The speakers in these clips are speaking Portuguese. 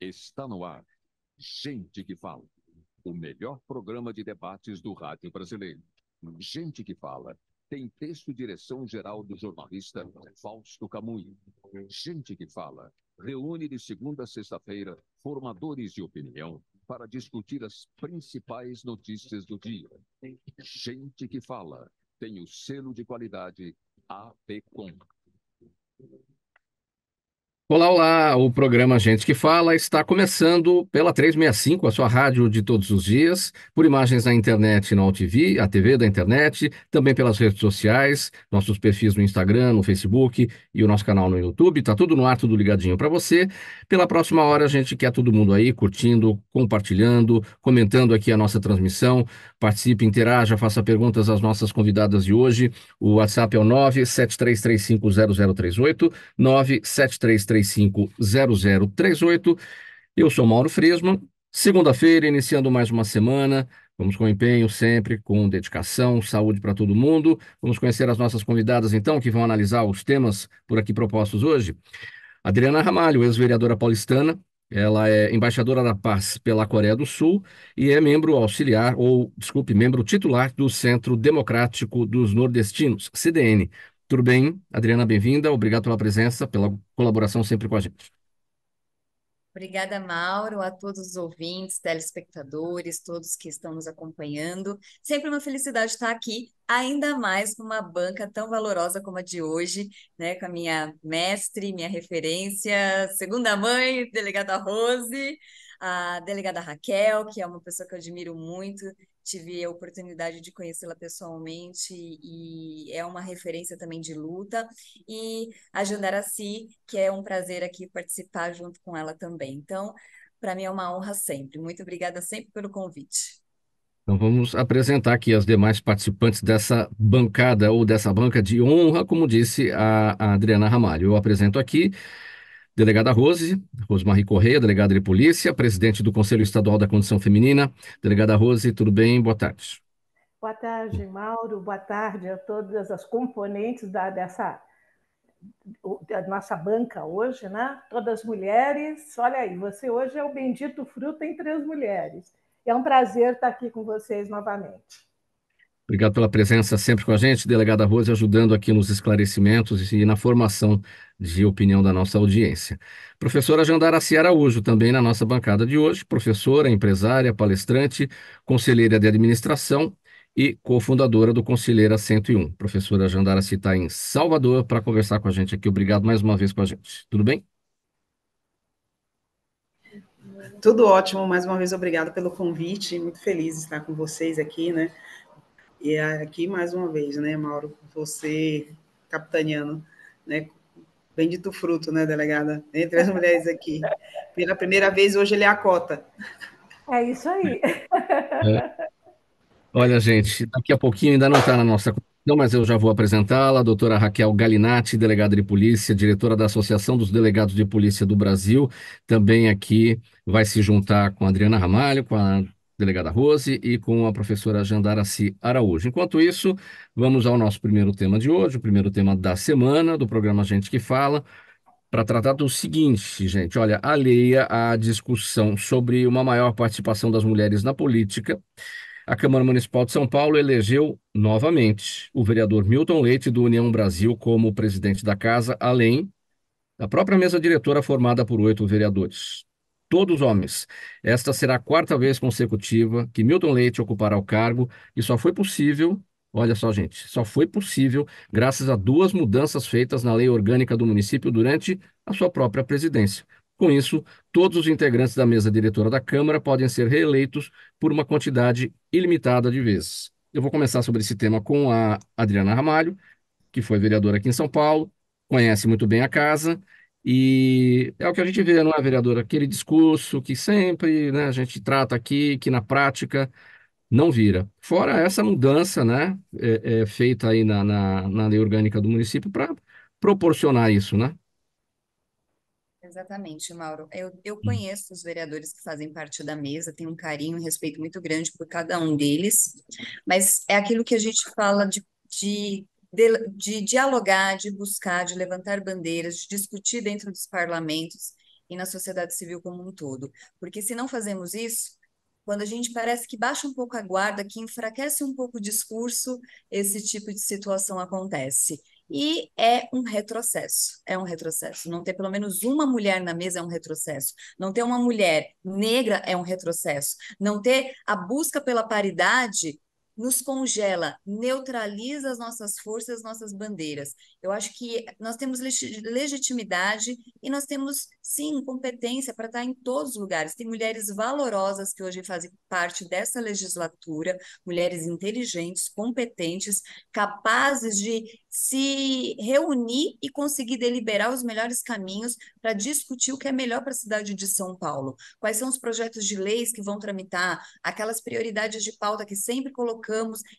Está no ar. Gente que Fala. O melhor programa de debates do rádio brasileiro. Gente que Fala. Tem texto e direção geral do jornalista Fausto Camunho. Gente que Fala. Reúne de segunda a sexta-feira formadores de opinião para discutir as principais notícias do dia. Gente que Fala. Tem o selo de qualidade APCOM. Olá, olá! O programa Gente que Fala está começando pela 365, a sua rádio de todos os dias, por imagens na internet e no TV, a TV da internet, também pelas redes sociais, nossos perfis no Instagram, no Facebook e o nosso canal no YouTube. Tá tudo no ar, tudo ligadinho para você. Pela próxima hora, a gente quer todo mundo aí curtindo, compartilhando, comentando aqui a nossa transmissão. Participe, interaja, faça perguntas às nossas convidadas de hoje. O WhatsApp é o 973350038. 973350038. Eu sou Mauro Frisman. Segunda-feira, iniciando mais uma semana. Vamos com empenho sempre, com dedicação, saúde para todo mundo. Vamos conhecer as nossas convidadas, então, que vão analisar os temas por aqui propostos hoje. Adriana Ramalho, ex-vereadora paulistana. Ela é embaixadora da paz pela Coreia do Sul e é membro auxiliar, ou, desculpe, membro titular do Centro Democrático dos Nordestinos, CDN. Tudo bem, Adriana? Bem-vinda. Obrigado pela presença, pela colaboração sempre com a gente. Obrigada, Mauro, a todos os ouvintes, telespectadores, todos que estão nos acompanhando. Sempre uma felicidade estar aqui, ainda mais com uma banca tão valorosa como a de hoje, né? Com a minha mestre, minha referência, segunda mãe, delegada Rose, a delegada Raquel, que é uma pessoa que eu admiro muito. Tive a oportunidade de conhecê-la pessoalmente e é uma referência também de luta. E a Jandaraci, que é um prazer aqui participar junto com ela também. Então, para mim é uma honra sempre. Muito obrigada sempre pelo convite. Então vamos apresentar aqui as demais participantes dessa bancada ou dessa banca de honra, como disse a Adriana Ramalho. Eu apresento aqui delegada Rose, Rosmarie Correia, delegada de polícia, presidente do Conselho Estadual da Condição Feminina. Delegada Rose, tudo bem? Boa tarde. Boa tarde, Mauro. Boa tarde a todas as componentes da nossa banca hoje, né? Todas mulheres. Olha aí, você hoje é o bendito fruto entre as mulheres. É um prazer estar aqui com vocês novamente. Obrigado pela presença sempre com a gente, delegada Rose, ajudando aqui nos esclarecimentos e na formação de opinião da nossa audiência. Professora Jandaraci Araújo, também na nossa bancada de hoje, professora, empresária, palestrante, conselheira de administração e cofundadora do Conselheira 101. Professora Jandaraci está em Salvador para conversar com a gente aqui. Obrigado mais uma vez com a gente. Tudo bem? Tudo ótimo, mais uma vez obrigada pelo convite, muito feliz de estar com vocês aqui, né? E aqui mais uma vez, né, Mauro, você capitaneando, né? Bendito fruto, né, delegada? Entre as mulheres aqui. Pela primeira vez, hoje ele é a cota. É isso aí. É. Olha, gente, daqui a pouquinho ainda não está na nossa condição, mas eu já vou apresentá-la, a doutora Raquel Galinatti, delegada de polícia, diretora da Associação dos Delegados de Polícia do Brasil, também aqui vai se juntar com a Adriana Ramalho, com a delegada Rose e com a professora Jandaraci Araújo. Enquanto isso, vamos ao nosso primeiro tema de hoje, o primeiro tema da semana do programa Gente que Fala, para tratar do seguinte, gente, olha, alheia à discussão sobre uma maior participação das mulheres na política, a Câmara Municipal de São Paulo elegeu novamente o vereador Milton Leite, do União Brasil, como presidente da casa, além da própria mesa diretora formada por 8 vereadores. Todos homens. Esta será a quarta vez consecutiva que Milton Leite ocupará o cargo e só foi possível, olha só, gente, só foi possível graças a duas mudanças feitas na lei orgânica do município durante a sua própria presidência. Com isso, todos os integrantes da mesa diretora da Câmara podem ser reeleitos por uma quantidade ilimitada de vezes. Eu vou começar sobre esse tema com a Adriana Ramalho, que foi vereadora aqui em São Paulo, conhece muito bem a casa, e é o que a gente vê, não é, vereadora? Aquele discurso que sempre, né, a gente trata aqui, que na prática não vira. Fora essa mudança, né, feita aí na lei orgânica do município para proporcionar isso, né? Exatamente, Mauro. Eu conheço os vereadores que fazem parte da mesa, tenho um carinho e respeito muito grande por cada um deles, mas é aquilo que a gente fala de dialogar, de buscar, de levantar bandeiras, de discutir dentro dos parlamentos e na sociedade civil como um todo. Porque se não fazemos isso, quando a gente parece que baixa um pouco a guarda, que enfraquece um pouco o discurso, esse tipo de situação acontece. E é um retrocesso, é um retrocesso. Não ter pelo menos uma mulher na mesa é um retrocesso. Não ter uma mulher negra é um retrocesso. Não ter a busca pela paridade nos congela, neutraliza as nossas forças, as nossas bandeiras. Eu acho que nós temos legitimidade e nós temos, sim, competência para estar em todos os lugares. Tem mulheres valorosas que hoje fazem parte dessa legislatura, mulheres inteligentes, competentes, capazes de se reunir e conseguir deliberar os melhores caminhos para discutir o que é melhor para a cidade de São Paulo. Quais são os projetos de leis que vão tramitar, aquelas prioridades de pauta que sempre colocamos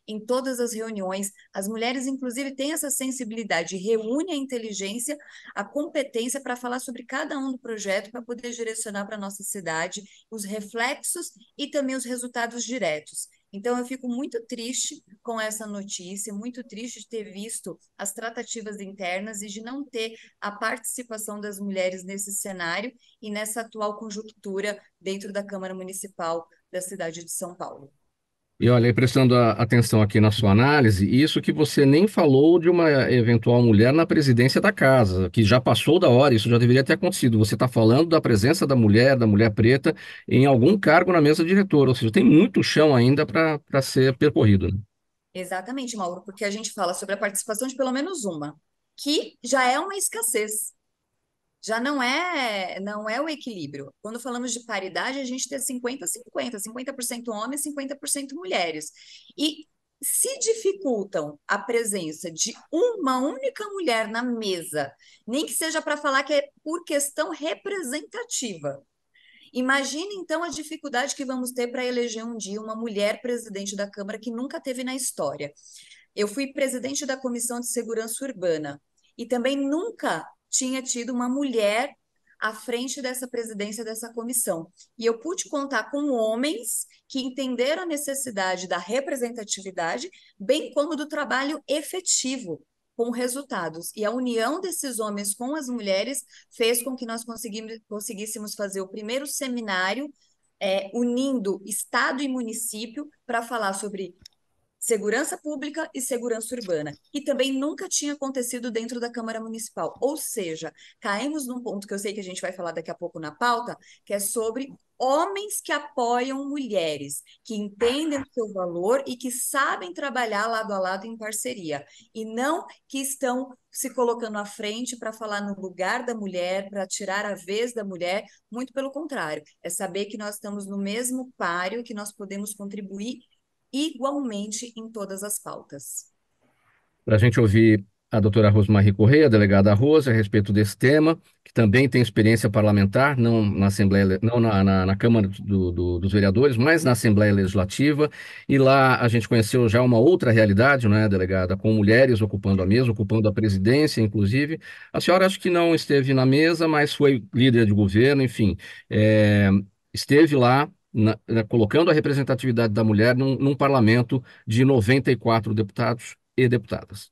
em todas as reuniões. As mulheres, inclusive, têm essa sensibilidade, reúne a inteligência, a competência para falar sobre cada um do projeto, para poder direcionar para a nossa cidade os reflexos e também os resultados diretos. Então, eu fico muito triste com essa notícia, muito triste de ter visto as tratativas internas e de não ter a participação das mulheres nesse cenário e nessa atual conjuntura dentro da Câmara Municipal da cidade de São Paulo. E olha, aí prestando atenção aqui na sua análise, isso que você nem falou de uma eventual mulher na presidência da casa, que já passou da hora, isso já deveria ter acontecido. Você está falando da presença da mulher preta, em algum cargo na mesa diretora, ou seja, tem muito chão ainda para ser percorrido, né? Exatamente, Mauro, porque a gente fala sobre a participação de pelo menos uma, que já é uma escassez. Já não é o equilíbrio. Quando falamos de paridade, a gente tem 50% homens, 50% mulheres. E se dificultam a presença de uma única mulher na mesa, nem que seja para falar que é por questão representativa. Imagine, então, a dificuldade que vamos ter para eleger um dia uma mulher presidente da Câmara que nunca teve na história. Eu fui presidente da Comissão de Segurança Urbana e também nunca tinha tido uma mulher à frente dessa presidência dessa comissão. E eu pude contar com homens que entenderam a necessidade da representatividade, bem como do trabalho efetivo, com resultados. E a união desses homens com as mulheres fez com que nós conseguíssemos fazer o primeiro seminário unindo Estado e município para falar sobre segurança pública e segurança urbana. E também nunca tinha acontecido dentro da Câmara Municipal. Ou seja, caímos num ponto que eu sei que a gente vai falar daqui a pouco na pauta, que é sobre homens que apoiam mulheres, que entendem o seu valor e que sabem trabalhar lado a lado em parceria, e não que estão se colocando à frente para falar no lugar da mulher, para tirar a vez da mulher, muito pelo contrário, é saber que nós estamos no mesmo páreo, que nós podemos contribuir igualmente em todas as pautas. Para a gente ouvir a doutora Rosmarie Correia, a delegada Rosa, a respeito desse tema, que também tem experiência parlamentar, não na Assembleia, não na Câmara dos Vereadores, mas na Assembleia Legislativa, e lá a gente conheceu já uma outra realidade, não é, delegada, com mulheres ocupando a mesa, ocupando a presidência, inclusive. A senhora acho que não esteve na mesa, mas foi líder de governo, enfim, esteve lá colocando a representatividade da mulher num parlamento de 94 deputados e deputadas.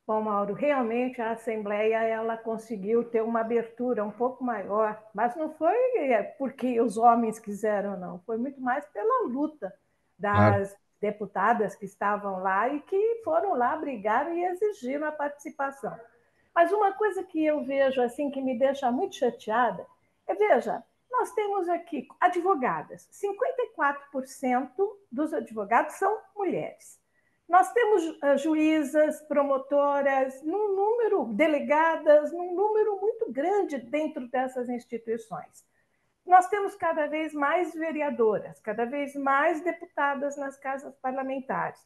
Bom, Mauro, realmente a Assembleia ela conseguiu ter uma abertura um pouco maior, mas não foi porque os homens quiseram, não. Foi muito mais pela luta Claro. das deputadas que estavam lá e que foram lá, brigaram e exigiram a participação. Mas uma coisa que eu vejo assim que me deixa muito chateada veja, nós temos aqui advogadas, 54% dos advogados são mulheres. Nós temos juízas, promotoras, num número, delegadas, num número muito grande dentro dessas instituições. Nós temos cada vez mais vereadoras, cada vez mais deputadas nas casas parlamentares.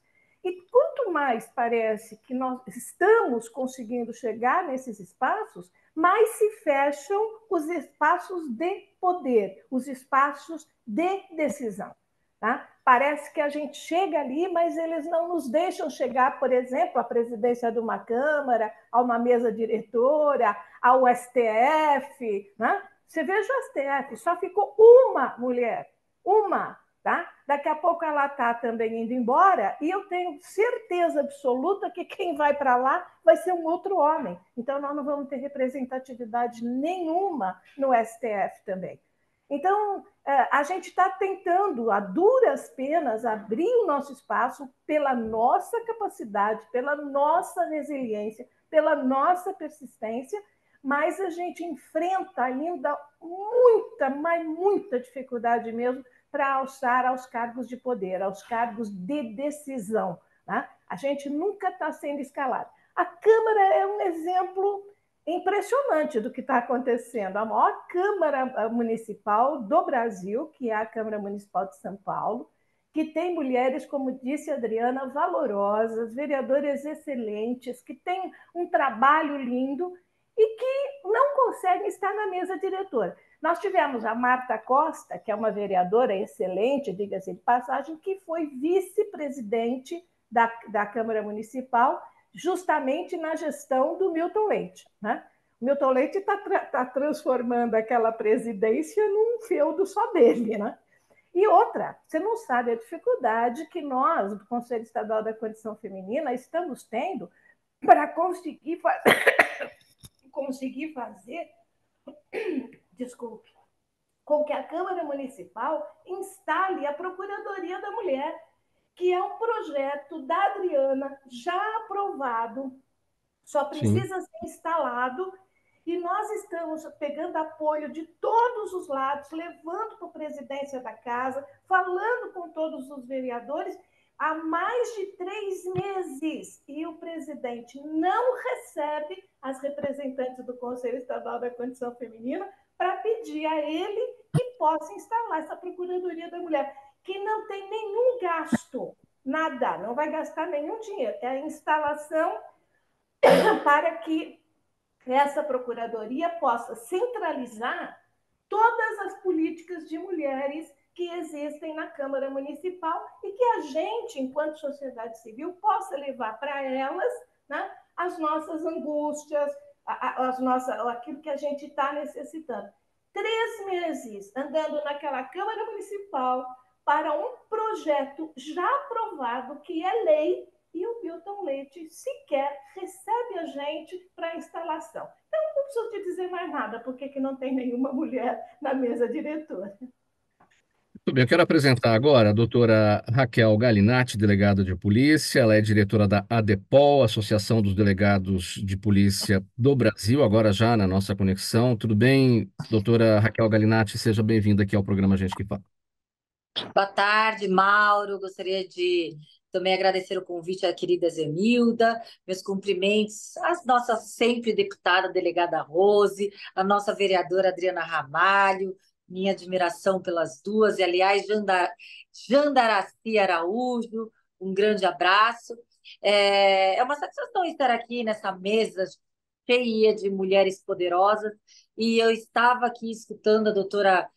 E quanto mais parece que nós estamos conseguindo chegar nesses espaços, mais se fecham os espaços de poder, os espaços de decisão. Tá? Parece que a gente chega ali, mas eles não nos deixam chegar, por exemplo, à presidência de uma Câmara, a uma mesa diretora, ao STF. Né? Você veja o STF, só ficou uma mulher, uma. tá? Daqui a pouco ela está também indo embora e eu tenho certeza absoluta que quem vai para lá vai ser um outro homem. Então, nós não vamos ter representatividade nenhuma no STF também. Então, a gente está tentando, a duras penas, abrir o nosso espaço pela nossa capacidade, pela nossa resiliência, pela nossa persistência, mas a gente enfrenta ainda muita, mas muita dificuldade mesmo para alçar aos cargos de poder, aos cargos de decisão. Né? A gente nunca está sendo escalado. A Câmara é um exemplo impressionante do que está acontecendo. A maior Câmara Municipal do Brasil, que é a Câmara Municipal de São Paulo, que tem mulheres, como disse a Adriana, valorosas, vereadoras excelentes, que têm um trabalho lindo e que não conseguem estar na mesa diretora. Nós tivemos a Marta Costa, que é uma vereadora excelente, diga-se de passagem, que foi vice-presidente da Câmara Municipal, justamente na gestão do Milton Leite. Né? O Milton Leite está transformando aquela presidência num feudo só dele. Né? E outra, você não sabe a dificuldade que nós, do Conselho Estadual da Condição Feminina, estamos tendo para conseguir fazer, desculpe, com que a Câmara Municipal instale a Procuradoria da Mulher, que é um projeto da Adriana já aprovado, só precisa Sim. ser instalado, e nós estamos pegando apoio de todos os lados, levando para a presidência da casa, falando com todos os vereadores há mais de 3 meses, e o presidente não recebe as representantes do Conselho Estadual da Condição Feminina para pedir a ele que possa instalar essa Procuradoria da Mulher, que não tem nenhum gasto, nada, não vai gastar nenhum dinheiro, é a instalação para que essa Procuradoria possa centralizar todas as políticas de mulheres que existem na Câmara Municipal e que a gente, enquanto sociedade civil, possa levar para elas, né, as nossas angústias, aquilo que a gente está necessitando. 3 meses andando naquela Câmara Municipal para um projeto já aprovado, que é lei, e o Milton Leite sequer recebe a gente para a instalação. Então, não preciso te dizer mais nada, porque não tem nenhuma mulher na mesa diretora. Muito bem, eu quero apresentar agora a doutora Raquel Galinatti, delegada de polícia. Ela é diretora da ADEPOL, Associação dos Delegados de Polícia do Brasil, agora já na nossa conexão. Tudo bem, doutora Raquel Galinatti? Seja bem-vinda aqui ao programa Gente que Fala. Boa tarde, Mauro. Gostaria de também agradecer o convite à querida Zenilda, meus cumprimentos à nossa sempre deputada delegada Rose, à nossa vereadora Adriana Ramalho, minha admiração pelas duas, e aliás, Jandaraci Araújo, um grande abraço. É uma satisfação estar aqui nessa mesa cheia de mulheres poderosas, e eu estava aqui escutando a doutora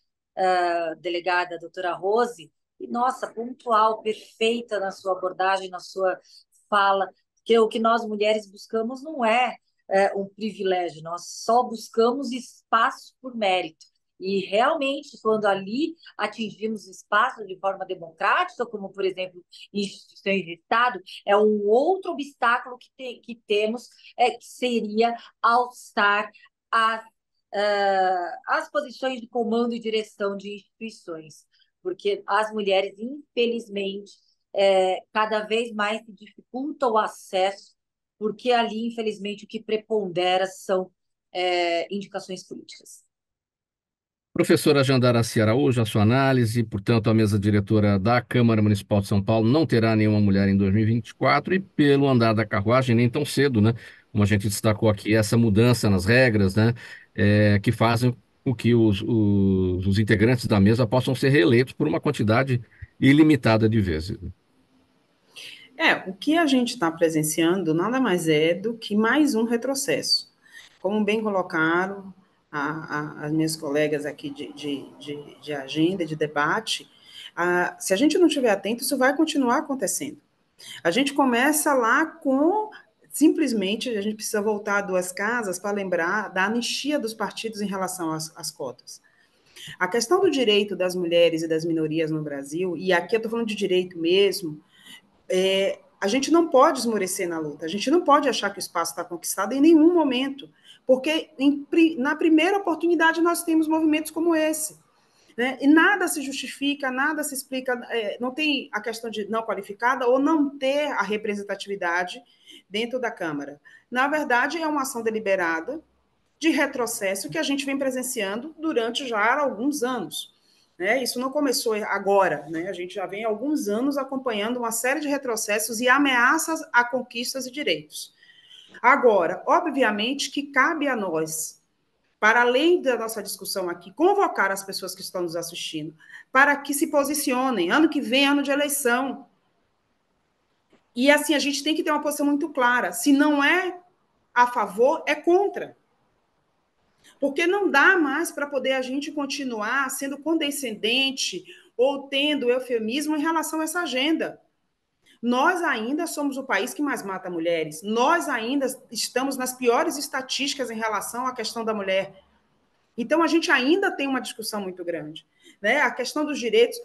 delegada, a doutora Rose, e, nossa, pontual, perfeita na sua abordagem, na sua fala, que o que nós mulheres buscamos não é um privilégio, nós só buscamos espaço por mérito. E realmente, quando ali atingimos espaço de forma democrática, como, por exemplo, instituições de Estado, é um outro obstáculo que temos, que seria alçar as posições de comando e direção de instituições, porque as mulheres, infelizmente, cada vez mais se dificulta o acesso, porque ali, infelizmente, o que prepondera são indicações políticas. Professora Jandaraci Araújo, a sua análise, portanto, a mesa diretora da Câmara Municipal de São Paulo não terá nenhuma mulher em 2024 e, pelo andar da carruagem, nem tão cedo, né? Como a gente destacou aqui, essa mudança nas regras, né? Que fazem com que os integrantes da mesa possam ser reeleitos por uma quantidade ilimitada de vezes. O que a gente está presenciando nada mais é do que mais um retrocesso. Como bem colocaram as minhas colegas aqui de agenda, de debate, se a gente não estiver atento, isso vai continuar acontecendo. A gente começa lá com, simplesmente, a gente precisa voltar a 2 casas para lembrar da anistia dos partidos em relação às cotas. A questão do direito das mulheres e das minorias no Brasil, e aqui eu estou falando de direito mesmo, a gente não pode esmorecer na luta, a gente não pode achar que o espaço está conquistado em nenhum momento, porque na primeira oportunidade nós temos movimentos como esse. Né? E nada se justifica, nada se explica, não tem a questão de não qualificada ou não ter a representatividade dentro da Câmara. Na verdade, é uma ação deliberada de retrocesso que a gente vem presenciando durante já alguns anos. Né? Isso não começou agora, né? A gente já vem há alguns anos acompanhando uma série de retrocessos e ameaças a conquistas e direitos. Agora, obviamente que cabe a nós, para além da nossa discussão aqui, convocar as pessoas que estão nos assistindo para que se posicionem. Ano que vem, ano de eleição. E assim, a gente tem que ter uma posição muito clara. Se não é a favor, é contra. Porque não dá mais para poder a gente continuar sendo condescendente ou tendo eufemismo em relação a essa agenda. Nós ainda somos o país que mais mata mulheres. Nós ainda estamos nas piores estatísticas em relação à questão da mulher. Então, a gente ainda tem uma discussão muito grande. Né? A questão dos direitos,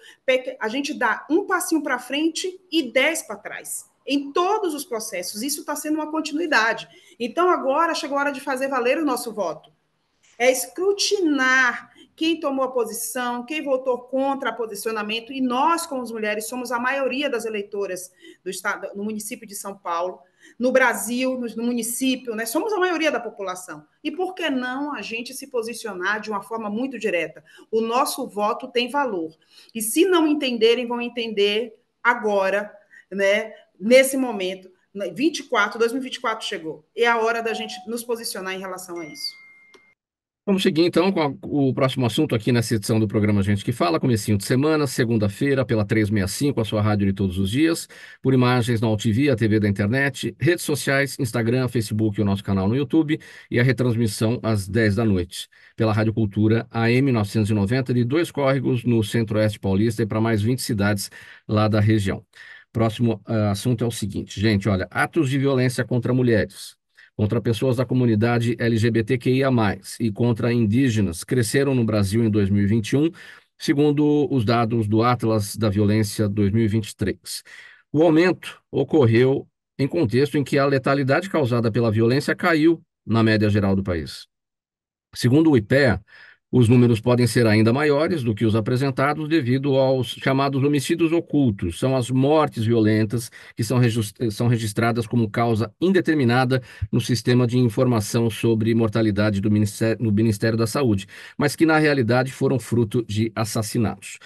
a gente dá um passinho para frente e 10 para trás. Em todos os processos. Isso está sendo uma continuidade. Então, agora chegou a hora de fazer valer o nosso voto. É escrutinar quem tomou a posição, quem votou contra o posicionamento, e nós, como mulheres, somos a maioria das eleitoras do estado, no município de São Paulo, no Brasil, no município, né? Somos a maioria da população. E por que não a gente se posicionar de uma forma muito direta? O nosso voto tem valor. E se não entenderem, vão entender agora, né? Nesse momento, 2024 chegou. É a hora da gente nos posicionar em relação a isso. Vamos seguir então com o próximo assunto aqui nessa edição do programa Gente que Fala, comecinho de semana, segunda-feira, pela 365, a sua rádio de todos os dias, por imagens na AltV, a TV da internet, redes sociais, Instagram, Facebook e o nosso canal no YouTube, e a retransmissão às 10 da noite, pela Rádio Cultura AM 990, de Dois Córregos, no Centro-Oeste Paulista, e para mais 20 cidades lá da região. Próximo assunto é o seguinte, gente, olha, atos de violência contra mulheres, contra pessoas da comunidade LGBTQIA+, e contra indígenas, cresceram no Brasil em 2021, segundo os dados do Atlas da Violência 2023. O aumento ocorreu em contexto em que a letalidade causada pela violência caiu na média geral do país. Segundo o IPEA, os números podem ser ainda maiores do que os apresentados devido aos chamados homicídios ocultos. São as mortes violentas que são registradas como causa indeterminada no sistema de informação sobre mortalidade no Ministério da Saúde, mas que na realidade foram fruto de assassinatos.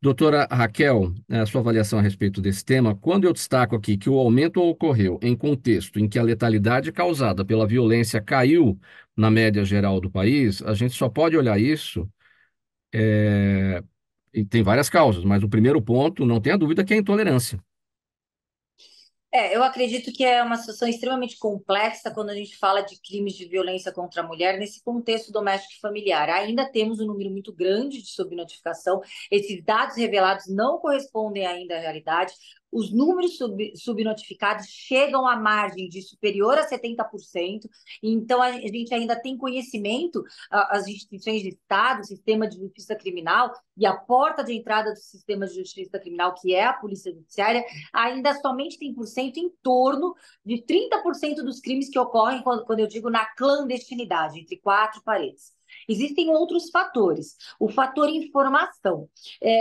Doutora Raquel, a sua avaliação a respeito desse tema, quando eu destaco aqui que o aumento ocorreu em contexto em que a letalidade causada pela violência caiu na média geral do país, a gente só pode olhar isso, e tem várias causas, mas o primeiro ponto, não tenha dúvida, que é a intolerância. Eu acredito que é uma situação extremamente complexa quando a gente fala de crimes de violência contra a mulher nesse contexto doméstico e familiar. Ainda temos um número muito grande de subnotificação, esses dados revelados não correspondem ainda à realidade. Os números subnotificados chegam à margem de superior a 70%, então a gente ainda tem conhecimento, as instituições de Estado, o sistema de justiça criminal e a porta de entrada do sistema de justiça criminal, que é a Polícia Judiciária, ainda somente tem em torno de 30% dos crimes que ocorrem, quando eu digo na clandestinidade, entre quatro paredes. Existem outros fatores. O fator informação.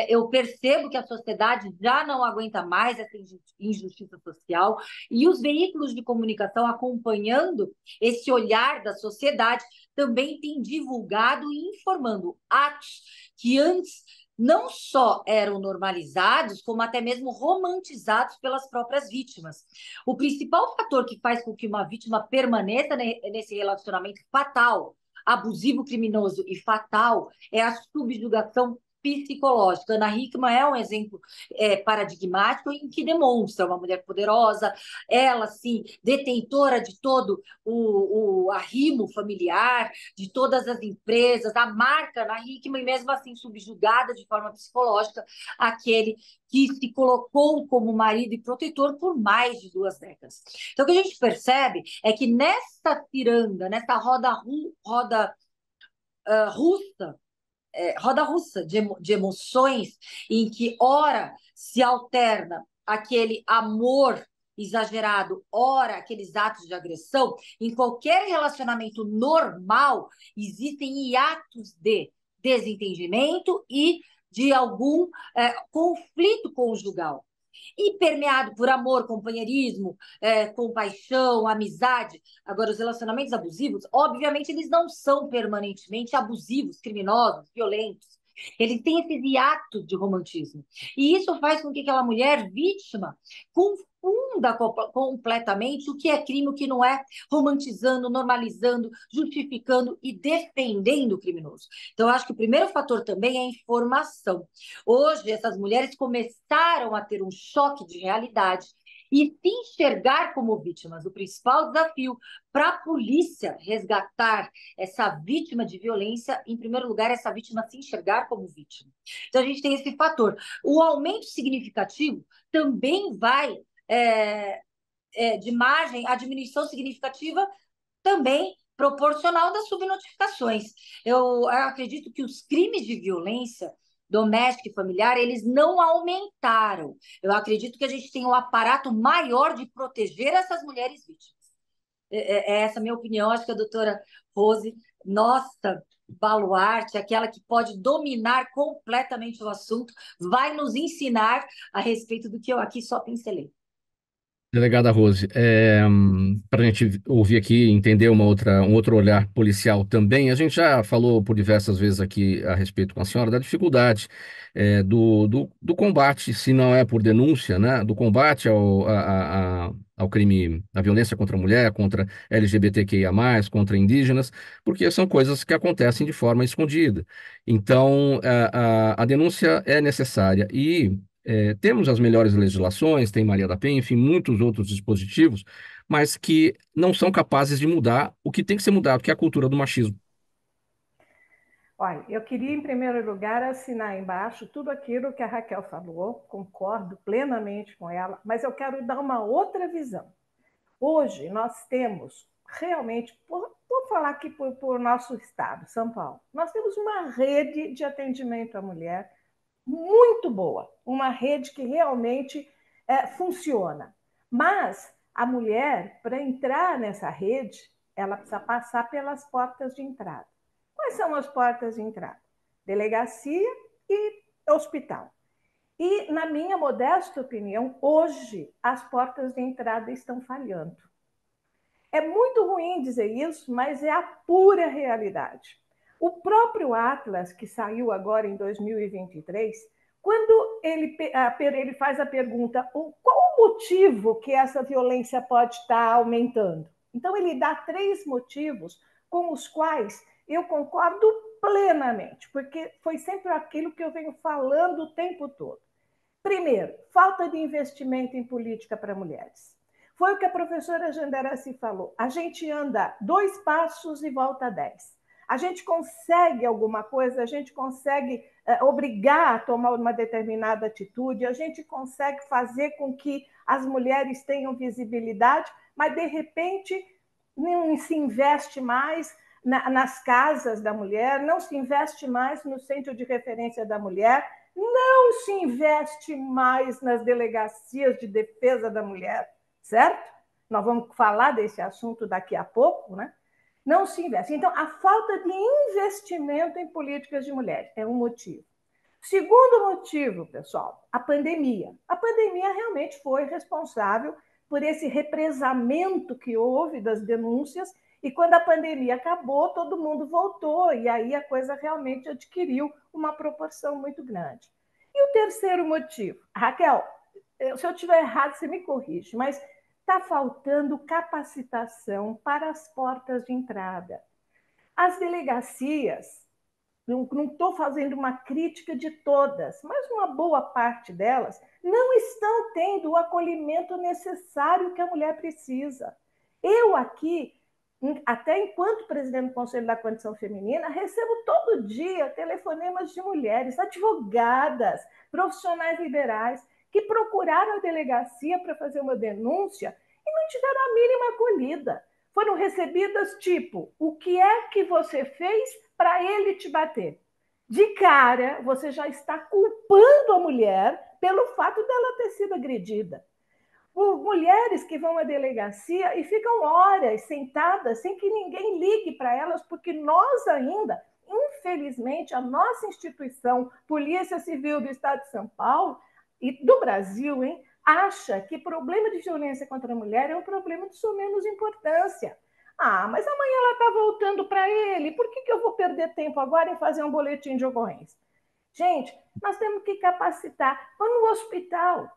Eu percebo que a sociedade já não aguenta mais essa injustiça social e os veículos de comunicação, acompanhando esse olhar da sociedade, também têm divulgado e informando atos que antes não só eram normalizados, como até mesmo romantizados pelas próprias vítimas. O principal fator que faz com que uma vítima permaneça nesse relacionamento fatal, abusivo, criminoso e fatal, é a subjugação psicológica. Ana Hickman é um exemplo paradigmático em que demonstra uma mulher poderosa, ela, sim, detentora de todo o arrimo familiar, de todas as empresas, a marca Ana Hickman, e mesmo assim subjugada de forma psicológica, aquele que se colocou como marido e protetor por mais de 2 décadas. Então, o que a gente percebe é que nessa ciranda, nessa roda russa roda russa de emoções, em que ora se alterna aquele amor exagerado, ora aqueles atos de agressão. Em qualquer relacionamento normal, existem hiatos de desentendimento e de algum conflito conjugal. E permeado por amor, companheirismo, compaixão, amizade. Agora, os relacionamentos abusivos, obviamente, eles não são permanentemente abusivos, criminosos, violentos. Eles têm esse hiato de romantismo. E isso faz com que aquela mulher vítima confunda completamente o que é crime, o que não é, romantizando, normalizando, justificando e defendendo o criminoso. Então, eu acho que o primeiro fator também é a informação. Hoje, essas mulheres começaram a ter um choque de realidade e se enxergar como vítimas. O principal desafio para a polícia resgatar essa vítima de violência, em primeiro lugar, essa vítima se enxergar como vítima. Então, a gente tem esse fator. O aumento significativo também vai de margem à diminuição significativa também proporcional das subnotificações. Eu acredito que os crimes de violência doméstica e familiar, eles não aumentaram. Eu acredito que a gente tem um aparato maior de proteger essas mulheres vítimas. Essa é a minha opinião. Acho que a doutora Rose, nossa baluarte, aquela que pode dominar completamente o assunto, vai nos ensinar a respeito do que eu aqui só pincelei. Delegada Rose, para a gente ouvir aqui, entender um outro olhar policial também, a gente já falou por diversas vezes aqui a respeito com a senhora da dificuldade do combate, se não é por denúncia, né, do combate ao crime, à violência contra a mulher, contra LGBTQIA+, contra indígenas, porque são coisas que acontecem de forma escondida. Então, a denúncia é necessária e temos as melhores legislações, tem Maria da Penha, enfim, muitos outros dispositivos, mas que não são capazes de mudar o que tem que ser mudado, que é a cultura do machismo. Olha, eu queria, em primeiro lugar, assinar embaixo tudo aquilo que a Raquel falou, concordo plenamente com ela, mas eu quero dar uma outra visão. Hoje, nós temos realmente, vou falar aqui por nosso estado, São Paulo, nós temos uma rede de atendimento à mulher muito boa, uma rede que realmente funciona. Mas a mulher, para entrar nessa rede, ela precisa passar pelas portas de entrada. Quais são as portas de entrada? Delegacia e hospital. E, na minha modesta opinião, hoje as portas de entrada estão falhando. É muito ruim dizer isso, mas é a pura realidade. O próprio Atlas, que saiu agora em 2023, quando ele faz a pergunta qual o motivo que essa violência pode estar aumentando? Então, ele dá 3 motivos com os quais eu concordo plenamente, porque foi sempre aquilo que eu venho falando o tempo todo. Primeiro, falta de investimento em política para mulheres. Foi o que a professora Jandaraci falou. A gente anda 2 passos e volta 10. A gente consegue alguma coisa, a gente consegue obrigar a tomar uma determinada atitude, a gente consegue fazer com que as mulheres tenham visibilidade, mas, de repente, não se investe mais nas casas da mulher, não se investe mais no centro de referência da mulher, não se investe mais nas delegacias de defesa da mulher, certo? Nós vamos falar desse assunto daqui a pouco, né? Não se investe. Então, a falta de investimento em políticas de mulheres é um motivo. Segundo motivo, pessoal, a pandemia. A pandemia realmente foi responsável por esse represamento que houve das denúncias, e quando a pandemia acabou, todo mundo voltou, e aí a coisa realmente adquiriu uma proporção muito grande. E o terceiro motivo, Raquel, se eu estiver errado, você me corrige, mas está faltando capacitação para as portas de entrada. As delegacias, não estou fazendo uma crítica de todas, mas uma boa parte delas não estão tendo o acolhimento necessário que a mulher precisa. Eu aqui, até enquanto presidente do Conselho da Condição Feminina, recebo todo dia telefonemas de mulheres, advogadas, profissionais liberais, que procuraram a delegacia para fazer uma denúncia e não tiveram a mínima acolhida. Foram recebidas tipo, o que é que você fez para ele te bater? de cara, você já está culpando a mulher pelo fato dela ter sido agredida. Mulheres que vão à delegacia e ficam horas sentadas sem que ninguém ligue para elas, porque nós ainda, infelizmente, a nossa instituição, Polícia Civil do Estado de São Paulo e do Brasil, acha que problema de violência contra a mulher é um problema de sua menos importância. Mas amanhã ela está voltando para ele, por que eu vou perder tempo agora em fazer um boletim de ocorrência? Gente, nós temos que capacitar. Vamos no hospital.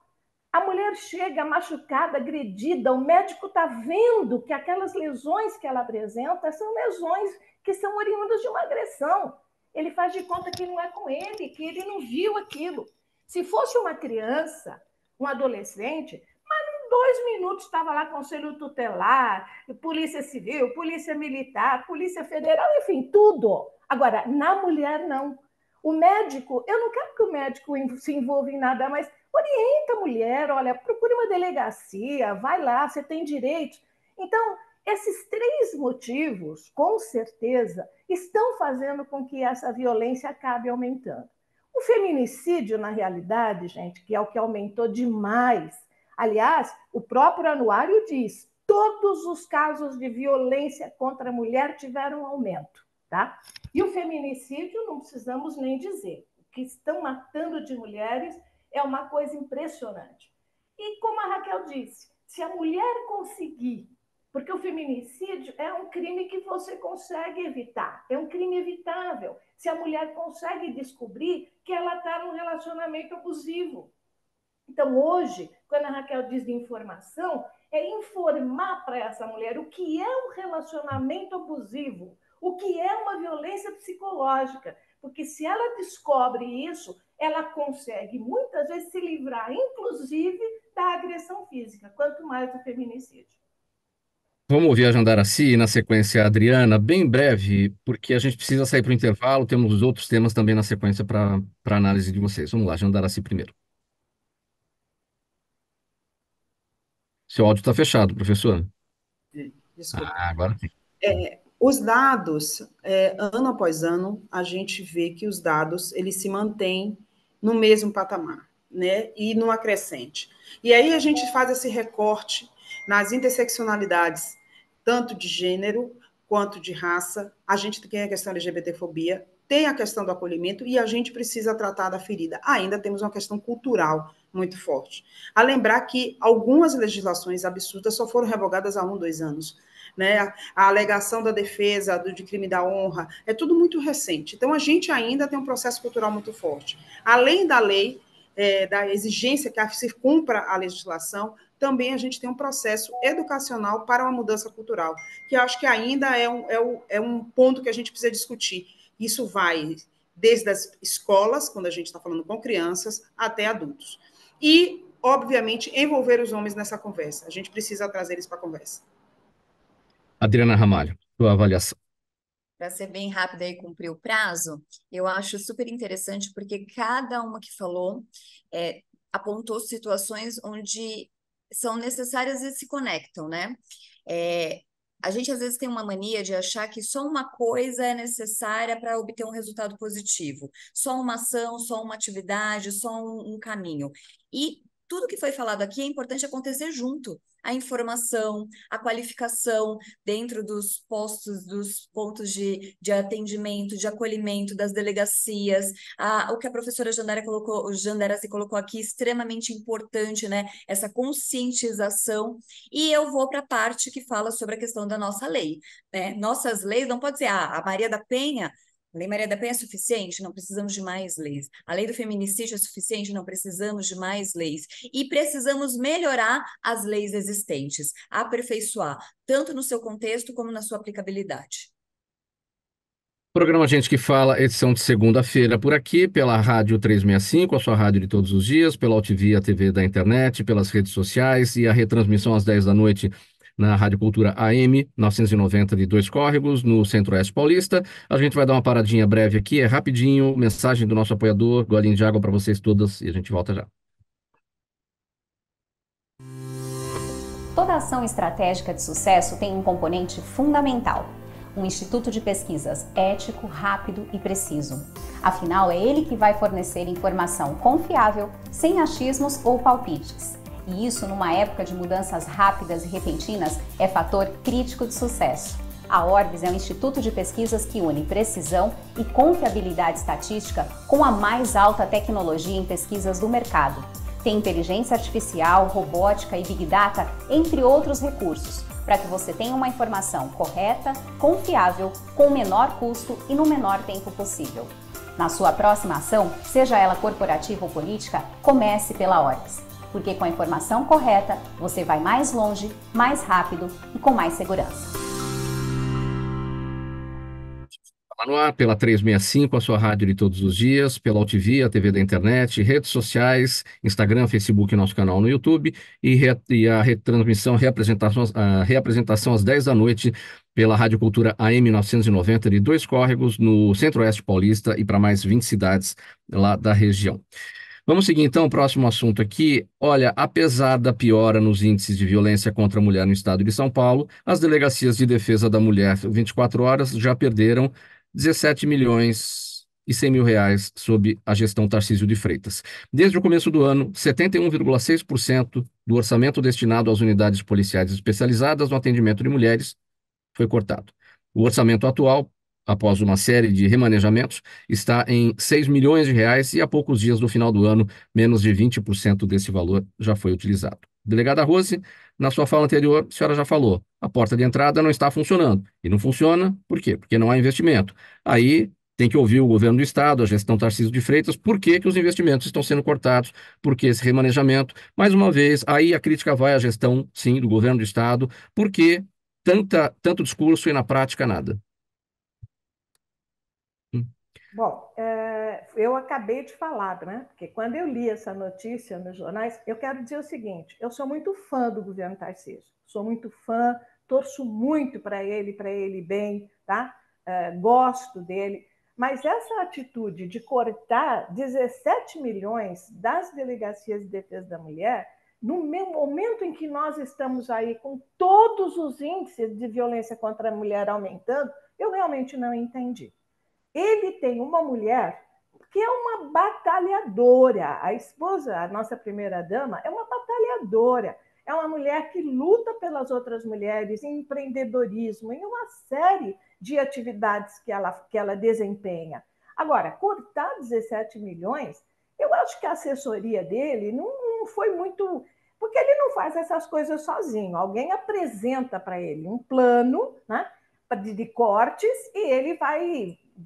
A mulher chega machucada, agredida, o médico está vendo que aquelas lesões que ela apresenta são lesões que são oriundas de uma agressão. Ele faz de conta que não é com ele, que ele não viu aquilo. Se fosse uma criança, um adolescente, mas em 2 minutos estava lá conselho tutelar, polícia civil, polícia militar, polícia federal, enfim, tudo. Agora, na mulher, não. O médico, eu não quero que o médico se envolva em nada, mas orienta a mulher, olha, procure uma delegacia, vai lá, você tem direitos. Então, esses 3 motivos, com certeza, estão fazendo com que essa violência acabe aumentando. O feminicídio, na realidade, gente, que é o que aumentou demais. Aliás, o próprio anuário diz, todos os casos de violência contra a mulher tiveram aumento, tá? E o feminicídio, não precisamos nem dizer. O que estão matando de mulheres é uma coisa impressionante. E como a Raquel disse, se a mulher conseguir, porque o feminicídio é um crime que você consegue evitar, é um crime evitável. Se a mulher consegue descobrir que ela está num relacionamento abusivo. Então, hoje, quando a Raquel diz de informação, é informar para essa mulher o que é um relacionamento abusivo, o que é uma violência psicológica. Porque se ela descobre isso, ela consegue, muitas vezes, se livrar, inclusive, da agressão física, quanto mais do feminicídio. Vamos ouvir a Jandaracy e, na sequência, a Adriana, bem breve, porque a gente precisa sair para o intervalo, temos outros temas também na sequência para análise de vocês. Vamos lá, Jandaracy primeiro. Seu áudio está fechado, professor. Desculpa. Agora sim. Os dados, ano após ano, a gente vê que os dados eles se mantêm no mesmo patamar, né? E no acrescente. E aí a gente faz esse recorte nas interseccionalidades, tanto de gênero quanto de raça. A gente tem a questão da LGBTfobia, tem a questão do acolhimento e a gente precisa tratar da ferida. Ainda temos uma questão cultural muito forte. A lembrar que algumas legislações absurdas só foram revogadas há 1, 2 anos. Né? A alegação da defesa de crime da honra, é tudo muito recente. Então, a gente ainda tem um processo cultural muito forte. Além da lei, da exigência que se cumpra a legislação, também a gente tem um processo educacional para uma mudança cultural, que eu acho que ainda é um ponto que a gente precisa discutir. Isso vai desde as escolas, quando a gente está falando com crianças, até adultos. E, obviamente, envolver os homens nessa conversa. A gente precisa trazer eles para a conversa. Adriana Ramalho, sua avaliação. Para ser bem rápida e cumprir o prazo, eu acho super interessante porque cada uma que falou apontou situações onde são necessárias e se conectam, né? A gente às vezes tem uma mania de achar que só uma coisa é necessária para obter um resultado positivo. Só uma ação, só uma atividade, só um caminho. E tudo que foi falado aqui é importante acontecer junto. A informação, a qualificação dentro dos pontos de atendimento, de acolhimento das delegacias, o que a professora Jandaracy colocou aqui, extremamente importante, né? Essa conscientização. E eu vou para a parte que fala sobre a questão da nossa lei, né? Nossas leis, não pode ser, a Maria da Penha. A Lei Maria da Penha é suficiente? Não precisamos de mais leis. A lei do feminicídio é suficiente? Não precisamos de mais leis. E precisamos melhorar as leis existentes, aperfeiçoar, tanto no seu contexto como na sua aplicabilidade. Programa Gente que Fala, edição de segunda-feira por aqui, pela Rádio 365, a sua rádio de todos os dias, pela UTV, a TV da internet, pelas redes sociais e a retransmissão às 10 da noite na Rádio Cultura AM 990 de Dois Córregos, no Centro-Oeste Paulista. A gente vai dar uma paradinha breve aqui, é rapidinho, mensagem do nosso apoiador, golinho de água para vocês todas e a gente volta já. Toda ação estratégica de sucesso tem um componente fundamental: um instituto de pesquisas ético, rápido e preciso. Afinal, é ele que vai fornecer informação confiável, sem achismos ou palpites. E isso, numa época de mudanças rápidas e repentinas, é fator crítico de sucesso. A Orbis é um instituto de pesquisas que une precisão e confiabilidade estatística com a mais alta tecnologia em pesquisas do mercado. Tem inteligência artificial, robótica e Big Data, entre outros recursos, para que você tenha uma informação correta, confiável, com o menor custo e no menor tempo possível. Na sua próxima ação, seja ela corporativa ou política, comece pela Orbis, porque com a informação correta, você vai mais longe, mais rápido e com mais segurança. Tá no ar pela 365, a sua rádio de todos os dias, pela UTV, a TV da internet, redes sociais, Instagram, Facebook, nosso canal no YouTube e a retransmissão, a reapresentação às 10 da noite pela Rádio Cultura AM 990 de Dois Córregos, no Centro-Oeste Paulista e para mais 20 cidades lá da região. Vamos seguir então o próximo assunto aqui. Olha, apesar da piora nos índices de violência contra a mulher no estado de São Paulo, as delegacias de defesa da mulher 24 horas já perderam 17 milhões e 100 mil reais sob a gestão Tarcísio de Freitas. Desde o começo do ano, 71,6% do orçamento destinado às unidades policiais especializadas no atendimento de mulheres foi cortado. O orçamento atual, após uma série de remanejamentos, está em 6 milhões de reais e há poucos dias do final do ano, menos de 20% desse valor já foi utilizado. Delegada Rose, na sua fala anterior, a senhora já falou, a porta de entrada não está funcionando. E não funciona, por quê? Porque não há investimento. Aí tem que ouvir o governo do estado, a gestão Tarcísio de Freitas, por que que os investimentos estão sendo cortados, por que esse remanejamento. Mais uma vez, aí a crítica vai à gestão, sim, do governo do estado, por que tanto discurso e na prática nada. Bom, eu acabei de falar, né? Porque quando eu li essa notícia nos jornais, eu quero dizer o seguinte: eu sou muito fã do governo Tarcísio, sou muito fã, torço muito para ele bem, tá? Gosto dele, mas essa atitude de cortar 17 milhões das delegacias de defesa da mulher, no momento em que nós estamos aí com todos os índices de violência contra a mulher aumentando, eu realmente não entendi. Ele tem uma mulher que é uma batalhadora. A esposa, a nossa primeira-dama, é uma batalhadora. É uma mulher que luta pelas outras mulheres em empreendedorismo, em uma série de atividades que ela desempenha. Agora, cortar 17 milhões, eu acho que a assessoria dele não foi muito... Porque ele não faz essas coisas sozinho. Alguém apresenta para ele um plano, né, de cortes e ele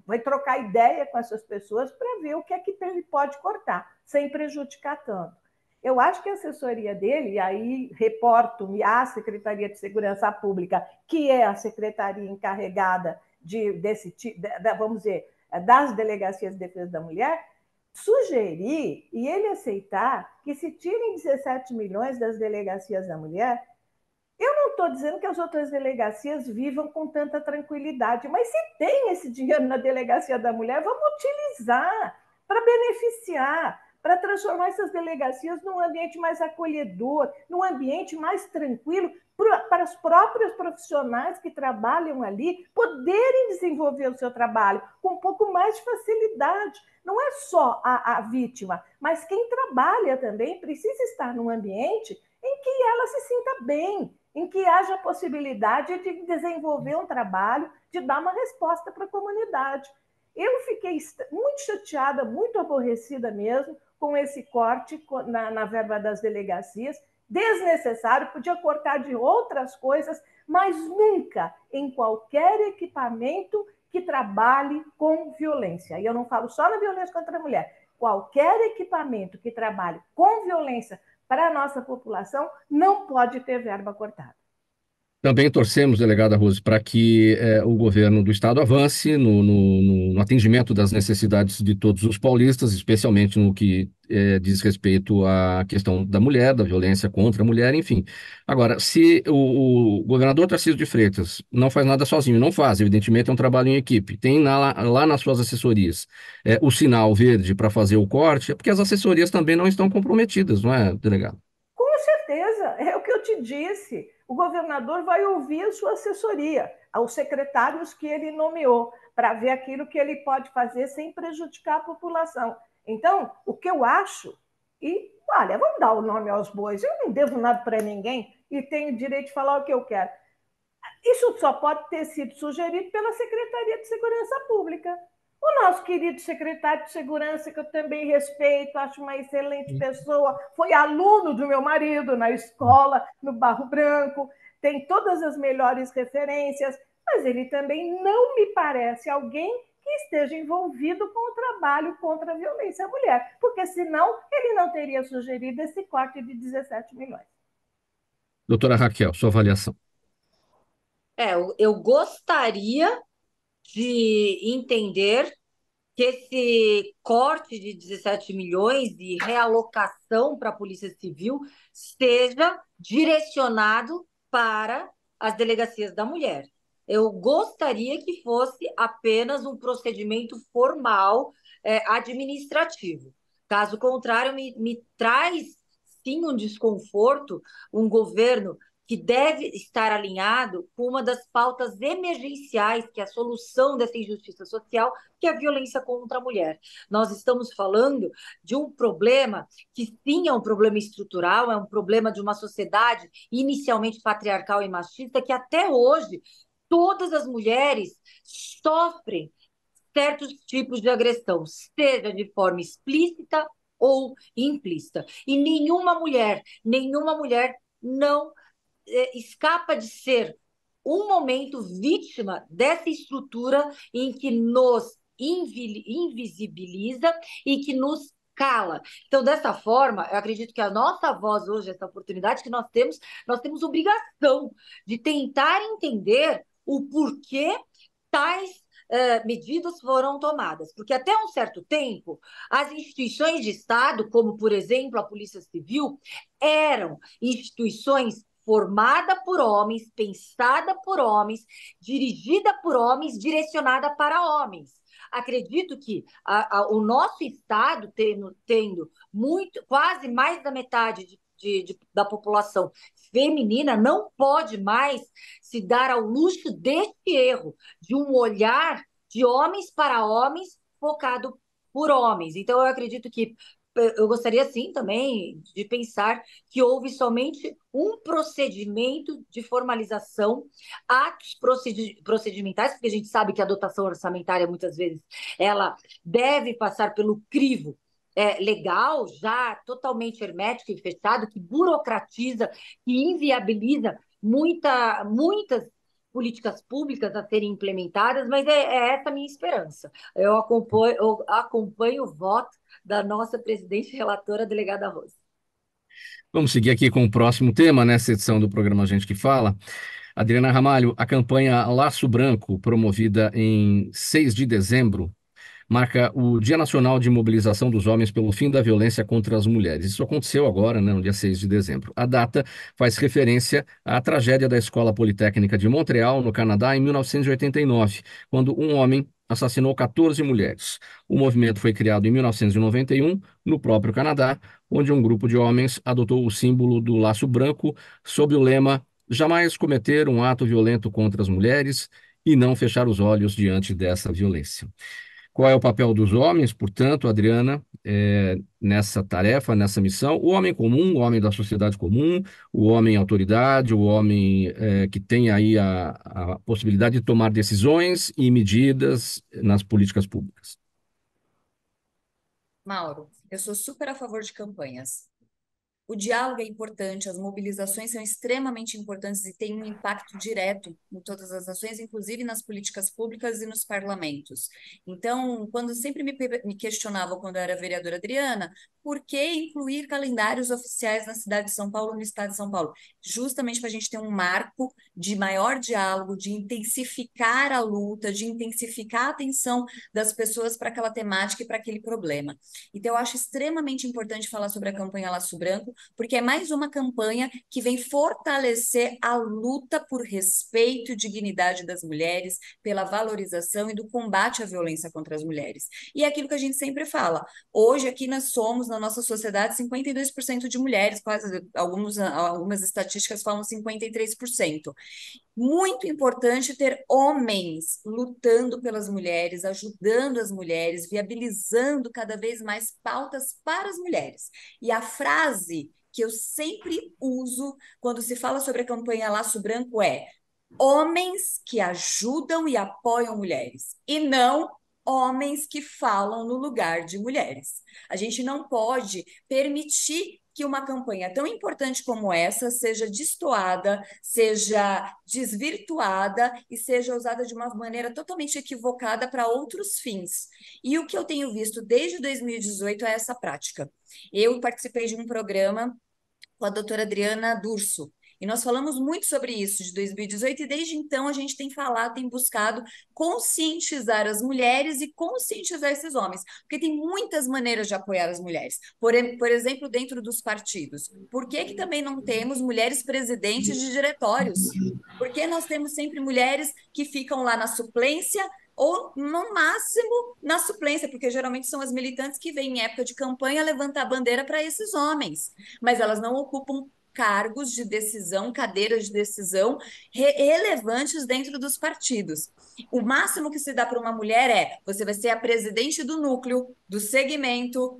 vai trocar ideia com essas pessoas para ver o que é que ele pode cortar, sem prejudicar tanto. Eu acho que a assessoria dele, e aí reporto-me à Secretaria de Segurança Pública, que é a secretaria encarregada vamos dizer, das delegacias de defesa da mulher, sugerir e ele aceitar que se tirem 17 milhões das delegacias da mulher. Eu não estou dizendo que as outras delegacias vivam com tanta tranquilidade, mas se tem esse dinheiro na delegacia da mulher, vamos utilizar para beneficiar, para transformar essas delegacias num ambiente mais acolhedor, num ambiente mais tranquilo, para os próprios profissionais que trabalham ali poderem desenvolver o seu trabalho com um pouco mais de facilidade. Não é só a vítima, mas quem trabalha também precisa estar num ambiente em que ela se sinta bem, em que haja a possibilidade de desenvolver um trabalho, de dar uma resposta para a comunidade. Eu fiquei muito chateada, muito aborrecida mesmo com esse corte na verba das delegacias, desnecessário, podia cortar de outras coisas, mas nunca em qualquer equipamento que trabalhe com violência. E eu não falo só na violência contra a mulher, qualquer equipamento que trabalhe com violência para a nossa população não pode ter verba cortada. Também torcemos, delegada Rose, para que o governo do estado avance no atendimento das necessidades de todos os paulistas, especialmente no que diz respeito à questão da mulher, da violência contra a mulher, enfim. Agora, se o governador Tarcísio de Freitas não faz nada sozinho, não faz, evidentemente é um trabalho em equipe, tem lá nas suas assessorias o sinal verde para fazer o corte, é porque as assessorias também não estão comprometidas, não é, delegado? Com certeza, é o que eu te disse. O governador vai ouvir a sua assessoria, aos secretários que ele nomeou, para ver aquilo que ele pode fazer sem prejudicar a população. Então, o que eu acho, e olha, vamos dar o nome aos bois, eu não devo nada para ninguém e tenho direito de falar o que eu quero. Isso só pode ter sido sugerido pela Secretaria de Segurança Pública. O nosso querido secretário de Segurança, que eu também respeito, acho uma excelente pessoa, foi aluno do meu marido na escola, no Barro Branco, tem todas as melhores referências, mas ele também não me parece alguém que esteja envolvido com o trabalho contra a violência à mulher, porque senão ele não teria sugerido esse corte de 17 milhões. Doutora Raquel, sua avaliação. Eu gostaria de entender que esse corte de 17 milhões e realocação para a Polícia Civil seja direcionado para as delegacias da mulher. Eu gostaria que fosse apenas um procedimento formal, administrativo. Caso contrário, me traz sim um desconforto, um governo que deve estar alinhado com uma das pautas emergenciais, que é a solução dessa injustiça social, que é a violência contra a mulher. Nós estamos falando de um problema que sim é um problema estrutural, é um problema de uma sociedade inicialmente patriarcal e machista, que até hoje todas as mulheres sofrem certos tipos de agressão, seja de forma explícita ou implícita. E nenhuma mulher não escapa de ser um momento vítima dessa estrutura em que nos invisibiliza e que nos cala. Então, dessa forma, eu acredito que a nossa voz hoje, essa oportunidade que nós temos obrigação de tentar entender o porquê tais medidas foram tomadas. Porque até um certo tempo, as instituições de Estado, como, por exemplo, a Polícia Civil, eram instituições formada por homens, pensada por homens, dirigida por homens, direcionada para homens. Acredito que o nosso Estado, tendo quase mais da metade da população feminina, não pode mais se dar ao luxo deste erro, de um olhar de homens para homens focado por homens. Então, eu acredito que eu gostaria, sim, também de pensar que houve somente um procedimento de formalização, atos procedimentais, porque a gente sabe que a dotação orçamentária, muitas vezes, ela deve passar pelo crivo legal, já totalmente hermético e fechado, que burocratiza, que inviabiliza muitas políticas públicas a serem implementadas, mas é essa a minha esperança. Eu acompanho o voto da nossa presidente relatora, delegada Rose. Vamos seguir aqui com o próximo tema, nessa edição do programa Gente que Fala. Adriana Ramalho, a campanha Laço Branco, promovida em 6 de dezembro, marca o Dia Nacional de Mobilização dos Homens pelo Fim da Violência contra as Mulheres. Isso aconteceu agora, no dia 6 de dezembro. A data faz referência à tragédia da Escola Politécnica de Montreal, no Canadá, em 1989, quando um homem assassinou 14 mulheres. O movimento foi criado em 1991, no próprio Canadá, onde um grupo de homens adotou o símbolo do laço branco sob o lema "Jamais cometer um ato violento contra as mulheres e não fechar os olhos diante dessa violência". Qual é o papel dos homens, portanto, Adriana, nessa tarefa, nessa missão? O homem comum, o homem da sociedade comum, o homem autoridade, o homem que tem aí a possibilidade de tomar decisões e medidas nas políticas públicas. Mauro, eu sou super a favor de campanhas. O diálogo é importante, as mobilizações são extremamente importantes e têm um impacto direto em todas as ações, inclusive nas políticas públicas e nos parlamentos. Então, quando sempre me questionavam, quando eu era vereadora Adriana, por que incluir calendários oficiais na cidade de São Paulo, no estado de São Paulo? Justamente para a gente ter um marco de maior diálogo, de intensificar a luta, de intensificar a atenção das pessoas para aquela temática e para aquele problema. Então, eu acho extremamente importante falar sobre a campanha Laço Branco, porque é mais uma campanha que vem fortalecer a luta por respeito e dignidade das mulheres, pela valorização e do combate à violência contra as mulheres. E é aquilo que a gente sempre fala, hoje aqui nós somos, na na nossa sociedade 52% de mulheres, quase algumas estatísticas falam 53%. Muito importante ter homens lutando pelas mulheres, ajudando as mulheres, viabilizando cada vez mais pautas para as mulheres. E a frase que eu sempre uso quando se fala sobre a campanha Laço Branco é: homens que ajudam e apoiam mulheres, e não homens que falam no lugar de mulheres. A gente não pode permitir que uma campanha tão importante como essa seja destoada, seja desvirtuada e seja usada de uma maneira totalmente equivocada para outros fins. E o que eu tenho visto desde 2018 é essa prática. Eu participei de um programa com a doutora Adriana Durso, e nós falamos muito sobre isso de 2018, e desde então a gente tem falado, tem buscado conscientizar as mulheres e conscientizar esses homens, porque tem muitas maneiras de apoiar as mulheres. Por exemplo, dentro dos partidos. Por que que também não temos mulheres presidentes de diretórios? Por que nós temos sempre mulheres que ficam lá na suplência ou, no máximo, na suplência? Porque geralmente são as militantes que vêm em época de campanha levantar a bandeira para esses homens, mas elas não ocupam cargos de decisão, cadeiras de decisão relevantes dentro dos partidos. O máximo que se dá para uma mulher é: você vai ser a presidente do núcleo, do segmento,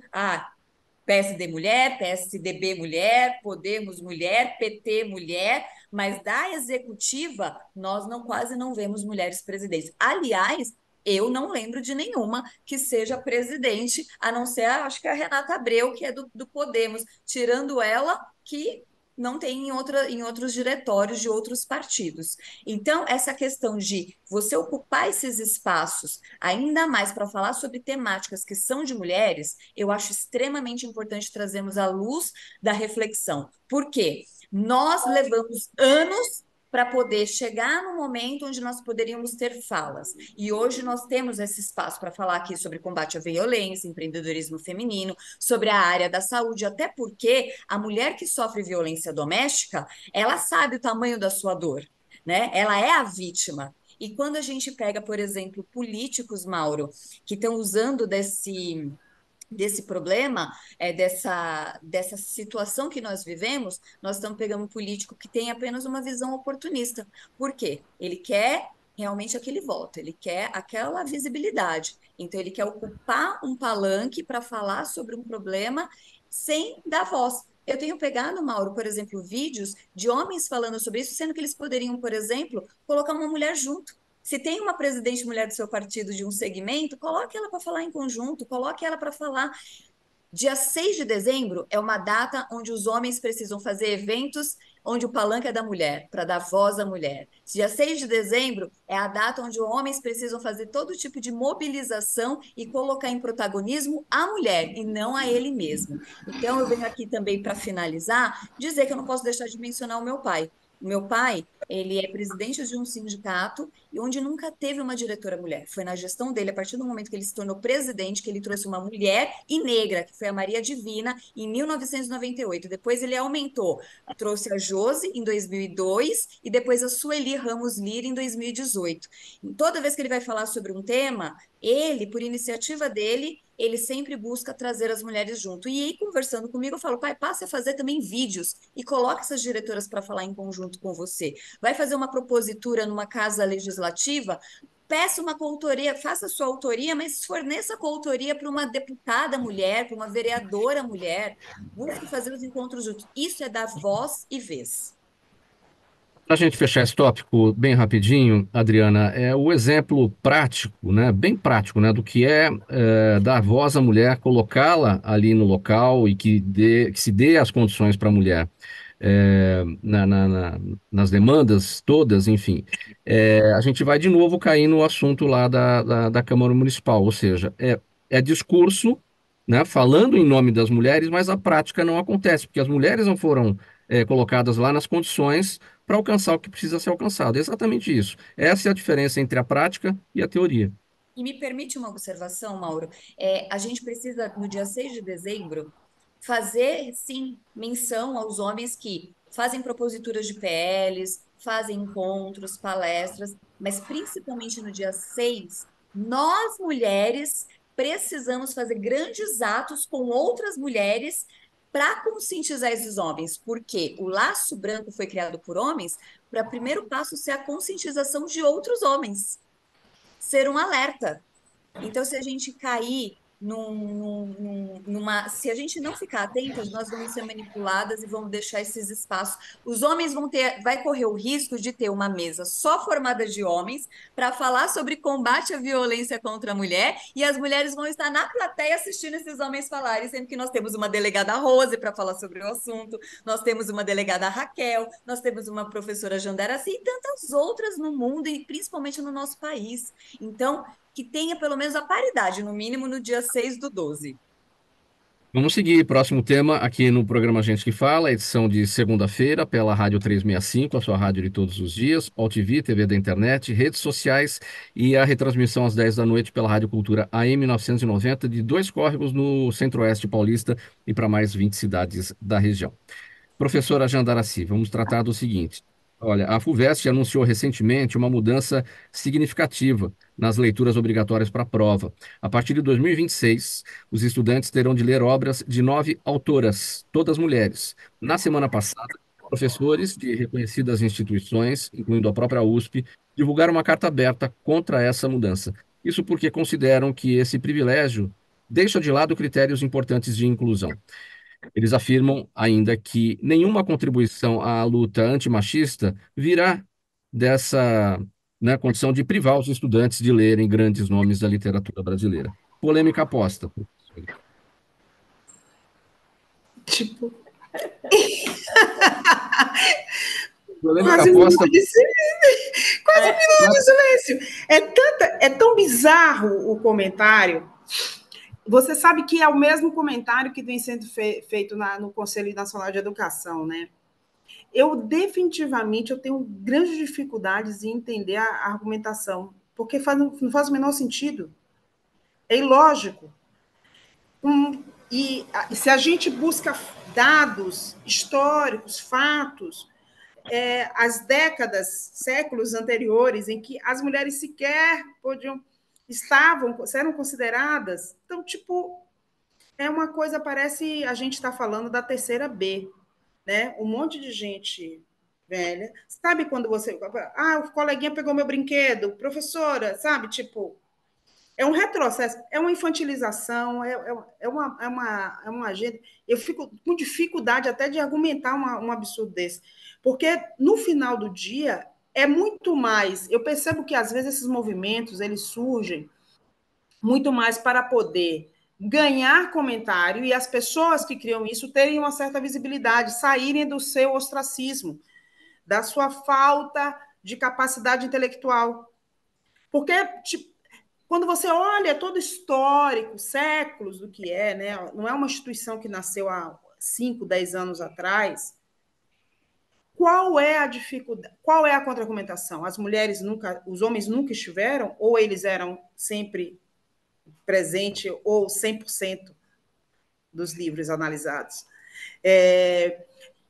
PSD mulher, PSDB mulher, Podemos mulher, PT mulher, mas da executiva nós quase não vemos mulheres presidentes. Aliás, eu não lembro de nenhuma que seja presidente, a não ser, acho que a Renata Abreu, que é do Podemos, tirando ela, que não tem em outros diretórios de outros partidos. Então, essa questão de você ocupar esses espaços, ainda mais para falar sobre temáticas que são de mulheres, eu acho extremamente importante trazermos à luz da reflexão. Por quê? Nós levamos anos para poder chegar no momento onde nós poderíamos ter falas. E hoje nós temos esse espaço para falar aqui sobre combate à violência, empreendedorismo feminino, sobre a área da saúde, até porque a mulher que sofre violência doméstica, ela sabe o tamanho da sua dor, né? Ela é a vítima. E quando a gente pega, por exemplo, políticos, Mauro, que estão usando desse problema, dessa situação que nós vivemos, nós estamos pegando um político que tem apenas uma visão oportunista. Por quê? Ele quer realmente aquele voto, ele quer aquela visibilidade. Então, ele quer ocupar um palanque para falar sobre um problema sem dar voz. Eu tenho pegado, Mauro, por exemplo, vídeos de homens falando sobre isso, sendo que eles poderiam, por exemplo, colocar uma mulher junto. Se tem uma presidente mulher do seu partido de um segmento, coloque ela para falar em conjunto, coloque ela para falar. Dia 6 de dezembro é uma data onde os homens precisam fazer eventos onde o palanque é da mulher, para dar voz à mulher. Dia 6 de dezembro é a data onde os homens precisam fazer todo tipo de mobilização e colocar em protagonismo a mulher e não a ele mesmo. Então, eu venho aqui também para finalizar, dizer que eu não posso deixar de mencionar o meu pai. O meu pai, ele é presidente de um sindicato e onde nunca teve uma diretora mulher. Foi na gestão dele, a partir do momento que ele se tornou presidente, que ele trouxe uma mulher e negra, que foi a Maria Divina, em 1998. Depois ele aumentou, trouxe a Josi em 2002 e depois a Sueli Ramos Lira em 2018. E toda vez que ele vai falar sobre um tema, ele, por iniciativa dele, ele sempre busca trazer as mulheres junto. E aí, conversando comigo, eu falo: pai, passe a fazer também vídeos e coloque essas diretoras para falar em conjunto com você. Vai fazer uma propositura numa casa legislativa? Peça uma coautoria, faça sua autoria, mas forneça a coautoria para uma deputada mulher, para uma vereadora mulher. Busque fazer os encontros juntos. Isso é dar voz e vez. Para a gente fechar esse tópico bem rapidinho, Adriana, é o exemplo prático, né, bem prático, né, do que dar voz à mulher, colocá-la ali no local e que se dê as condições para a mulher, nas demandas todas, enfim. A gente vai de novo cair no assunto lá da Câmara Municipal, ou seja, é discurso, né, falando em nome das mulheres, mas a prática não acontece, porque as mulheres não foram colocadas lá nas condições para alcançar o que precisa ser alcançado. É exatamente isso. Essa é a diferença entre a prática e a teoria. E me permite uma observação, Mauro. A gente precisa, no dia 6 de dezembro, fazer, sim, menção aos homens que fazem proposituras de PLs, fazem encontros, palestras, mas principalmente no dia 6, nós, mulheres, precisamos fazer grandes atos com outras mulheres para conscientizar esses homens, porque o laço branco foi criado por homens para primeiro passo ser a conscientização de outros homens, ser um alerta. Então, se a gente cair se a gente não ficar atentas, nós vamos ser manipuladas e vamos deixar esses espaços. Os homens vai correr o risco de ter uma mesa só formada de homens para falar sobre combate à violência contra a mulher, e as mulheres vão estar na plateia assistindo esses homens falarem, sendo que nós temos uma delegada Rose para falar sobre o assunto, nós temos uma delegada Raquel, nós temos uma professora Jandaraci e tantas outras no mundo e principalmente no nosso país. Então, que tenha pelo menos a paridade, no mínimo no dia 6/12. Vamos seguir. Próximo tema aqui no programa Gente que Fala, edição de segunda-feira, pela Rádio 365, a sua rádio de todos os dias, Pau TV, TV da internet, redes sociais e a retransmissão às 10 da noite pela Rádio Cultura AM 990, de 2 córregos no Centro-Oeste paulista e para mais 20 cidades da região. Professora Jandaraci, vamos tratar do seguinte. Olha, a FUVEST anunciou recentemente uma mudança significativa nas leituras obrigatórias para a prova. A partir de 2026, os estudantes terão de ler obras de 9 autoras, todas mulheres. Na semana passada, professores de reconhecidas instituições, incluindo a própria USP, divulgaram uma carta aberta contra essa mudança. Isso porque consideram que esse privilégio deixa de lado critérios importantes de inclusão. Eles afirmam ainda que nenhuma contribuição à luta antimachista virá dessa, né, condição de privar os estudantes de lerem grandes nomes da literatura brasileira. Polêmica aposta. Tipo, Polêmica quase um aposta. minuto de silêncio. Quase um minuto de silêncio. É tão bizarro o comentário. Você sabe que é o mesmo comentário que vem sendo feito no Conselho Nacional de Educação, né? Eu definitivamente tenho grandes dificuldades em entender a argumentação, porque não faz o menor sentido. É ilógico. E se a gente busca dados históricos, fatos, as décadas, séculos anteriores, em que as mulheres sequer eram consideradas. Então, tipo, é uma coisa, parece a gente está falando da terceira B, né? Um monte de gente velha. Sabe quando você... o coleguinha pegou meu brinquedo, professora, sabe? Tipo, é um retrocesso, é uma infantilização, é uma agenda. Eu fico com dificuldade até de argumentar um absurdo desse, porque no final do dia é muito mais. Eu percebo que às vezes esses movimentos eles surgem muito mais para poder ganhar comentário e as pessoas que criam isso terem uma certa visibilidade, saírem do seu ostracismo, da sua falta de capacidade intelectual. Porque, tipo, quando você olha todo o histórico, séculos do que é, né? Não é uma instituição que nasceu há 5, 10 anos atrás. Qual é a dificuldade? Qual é a contra-argumentação? Os homens nunca estiveram, ou eles eram sempre presente, ou 100% dos livros analisados?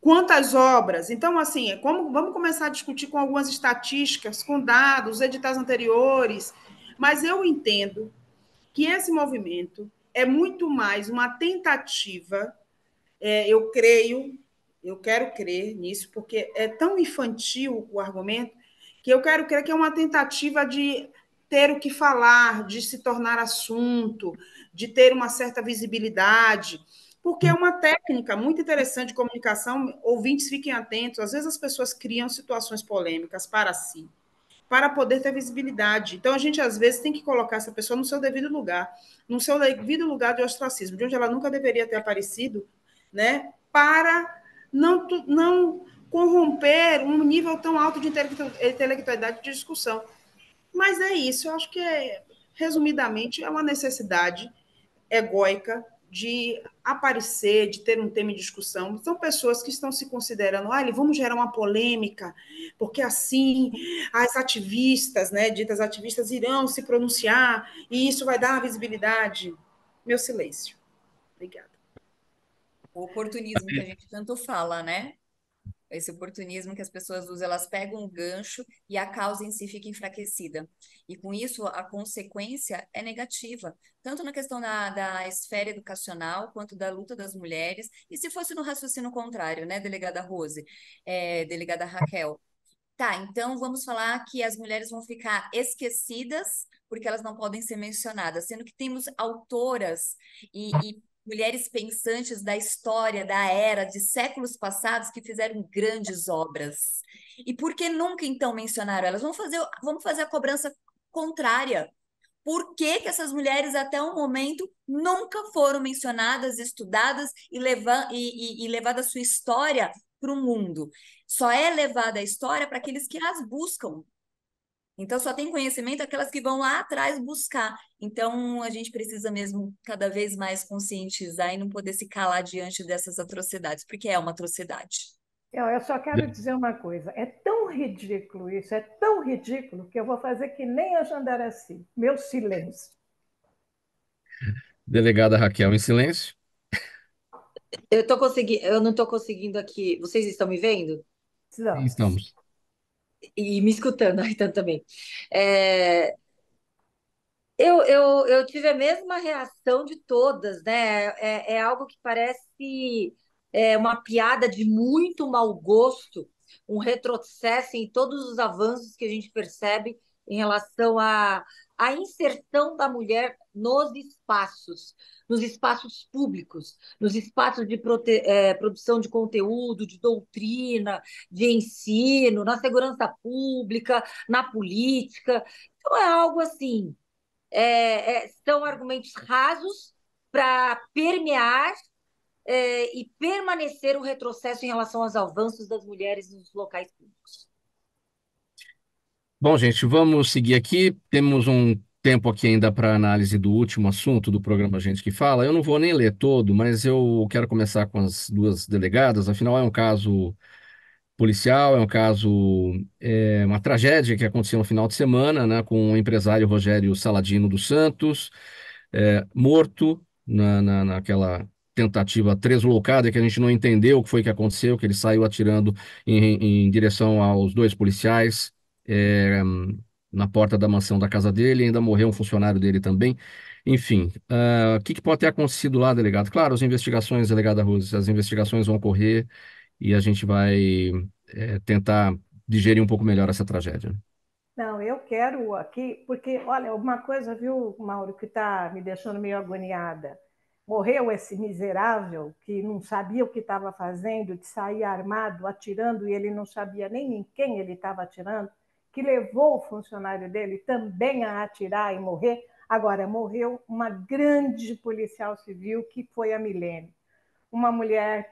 Quantas obras? Então, assim, vamos começar a discutir com algumas estatísticas, com dados, editais anteriores, mas eu entendo que esse movimento é muito mais uma tentativa, eu quero crer nisso, porque é tão infantil o argumento, que eu quero crer que é uma tentativa de ter o que falar, de se tornar assunto, de ter uma certa visibilidade, porque é uma técnica muito interessante de comunicação. Ouvintes, fiquem atentos, às vezes as pessoas criam situações polêmicas para si, para poder ter visibilidade. Então, a gente, às vezes, tem que colocar essa pessoa no seu devido lugar de ostracismo, de onde ela nunca deveria ter aparecido, né? Para não corromper um nível tão alto de intelectualidade de discussão. Mas é isso, eu acho que, resumidamente, é uma necessidade egóica de aparecer, de ter um tema de discussão. São pessoas que estão se considerando, vamos gerar uma polêmica, porque assim as ativistas, né, ditas ativistas, irão se pronunciar e isso vai dar visibilidade. Meu silêncio. Obrigada. O oportunismo que a gente tanto fala, né? esse oportunismo que as pessoas usam, elas pegam um gancho e a causa em si fica enfraquecida. E com isso, a consequência é negativa, tanto na questão da esfera educacional, quanto da luta das mulheres. E se fosse no raciocínio contrário, né, delegada Rose, delegada Raquel? Tá, então vamos falar que as mulheres vão ficar esquecidas porque elas não podem ser mencionadas, sendo que temos autoras e mulheres pensantes da história, da era, de séculos passados que fizeram grandes obras. E por que nunca então mencionaram elas? Vamos fazer a cobrança contrária. Por que que essas mulheres até o momento nunca foram mencionadas, estudadas e levada a sua história para o mundo? Só é levada a história para aqueles que as buscam. Então, só tem conhecimento aquelas que vão lá atrás buscar. Então, a gente precisa mesmo cada vez mais conscientizar e não poder se calar diante dessas atrocidades, porque é uma atrocidade. Eu só quero dizer uma coisa: é tão ridículo isso, é tão ridículo, que eu vou fazer que nem a Jandaraci, meu silêncio. Delegada Raquel, em silêncio. Eu não estou conseguindo aqui. Vocês estão me vendo? Precisamos. Estamos. E me escutando, então também. É, eu tive a mesma reação de todas, né? É algo que parece uma piada de muito mau gosto, um retrocesso em todos os avanços que a gente percebe em relação à inserção da mulher nos espaços públicos, nos espaços de produção de conteúdo, de doutrina, de ensino, na segurança pública, na política. Então, é algo assim são argumentos rasos para permear e permanecer o retrocesso em relação aos avanços das mulheres nos locais públicos. Bom, gente, vamos seguir aqui. Temos um tempo aqui ainda para análise do último assunto do programa Gente que Fala. Eu não vou nem ler todo, mas eu quero começar com as duas delegadas. Afinal, é um caso policial, é um caso, uma tragédia que aconteceu no final de semana, né, com o empresário Rogério Saladino dos Santos, morto naquela tentativa translocada que a gente não entendeu o que foi que aconteceu, que ele saiu atirando em direção aos dois policiais, na porta da mansão da casa dele, e ainda morreu um funcionário dele também. Enfim, o que pode ter acontecido lá, delegado? Claro, as investigações, delegada Rose, as investigações vão ocorrer e a gente vai tentar digerir um pouco melhor essa tragédia. Não, eu quero aqui, porque, olha, uma coisa, viu, Mauro, que está me deixando meio agoniada. Morreu esse miserável que não sabia o que estava fazendo, de sair armado, atirando, e ele não sabia nem em quem ele estava atirando, que levou o funcionário dele também a atirar e morrer. Agora, morreu uma grande policial civil, que foi a Milene. Uma mulher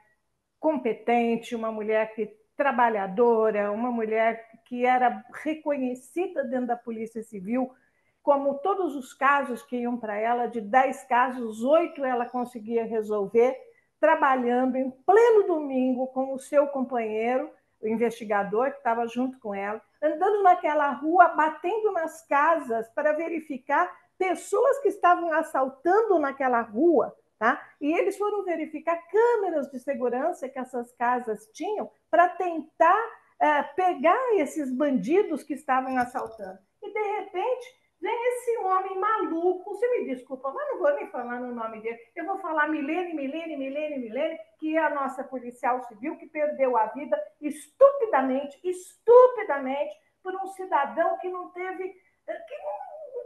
competente, uma mulher trabalhadora, uma mulher que era reconhecida dentro da Polícia Civil, como todos os casos que iam para ela, de 10 casos, 8 ela conseguia resolver, trabalhando em pleno domingo com o seu companheiro, o investigador que estava junto com ela, andando naquela rua, batendo nas casas para verificar pessoas que estavam assaltando naquela rua. Tá? E eles foram verificar câmeras de segurança que essas casas tinham para tentar pegar esses bandidos que estavam assaltando. E, de repente, vem esse homem maluco, você me desculpa, mas não vou nem falar no nome dele, eu vou falar Milene, que é a nossa policial civil, que perdeu a vida estupidamente, por um cidadão que não teve...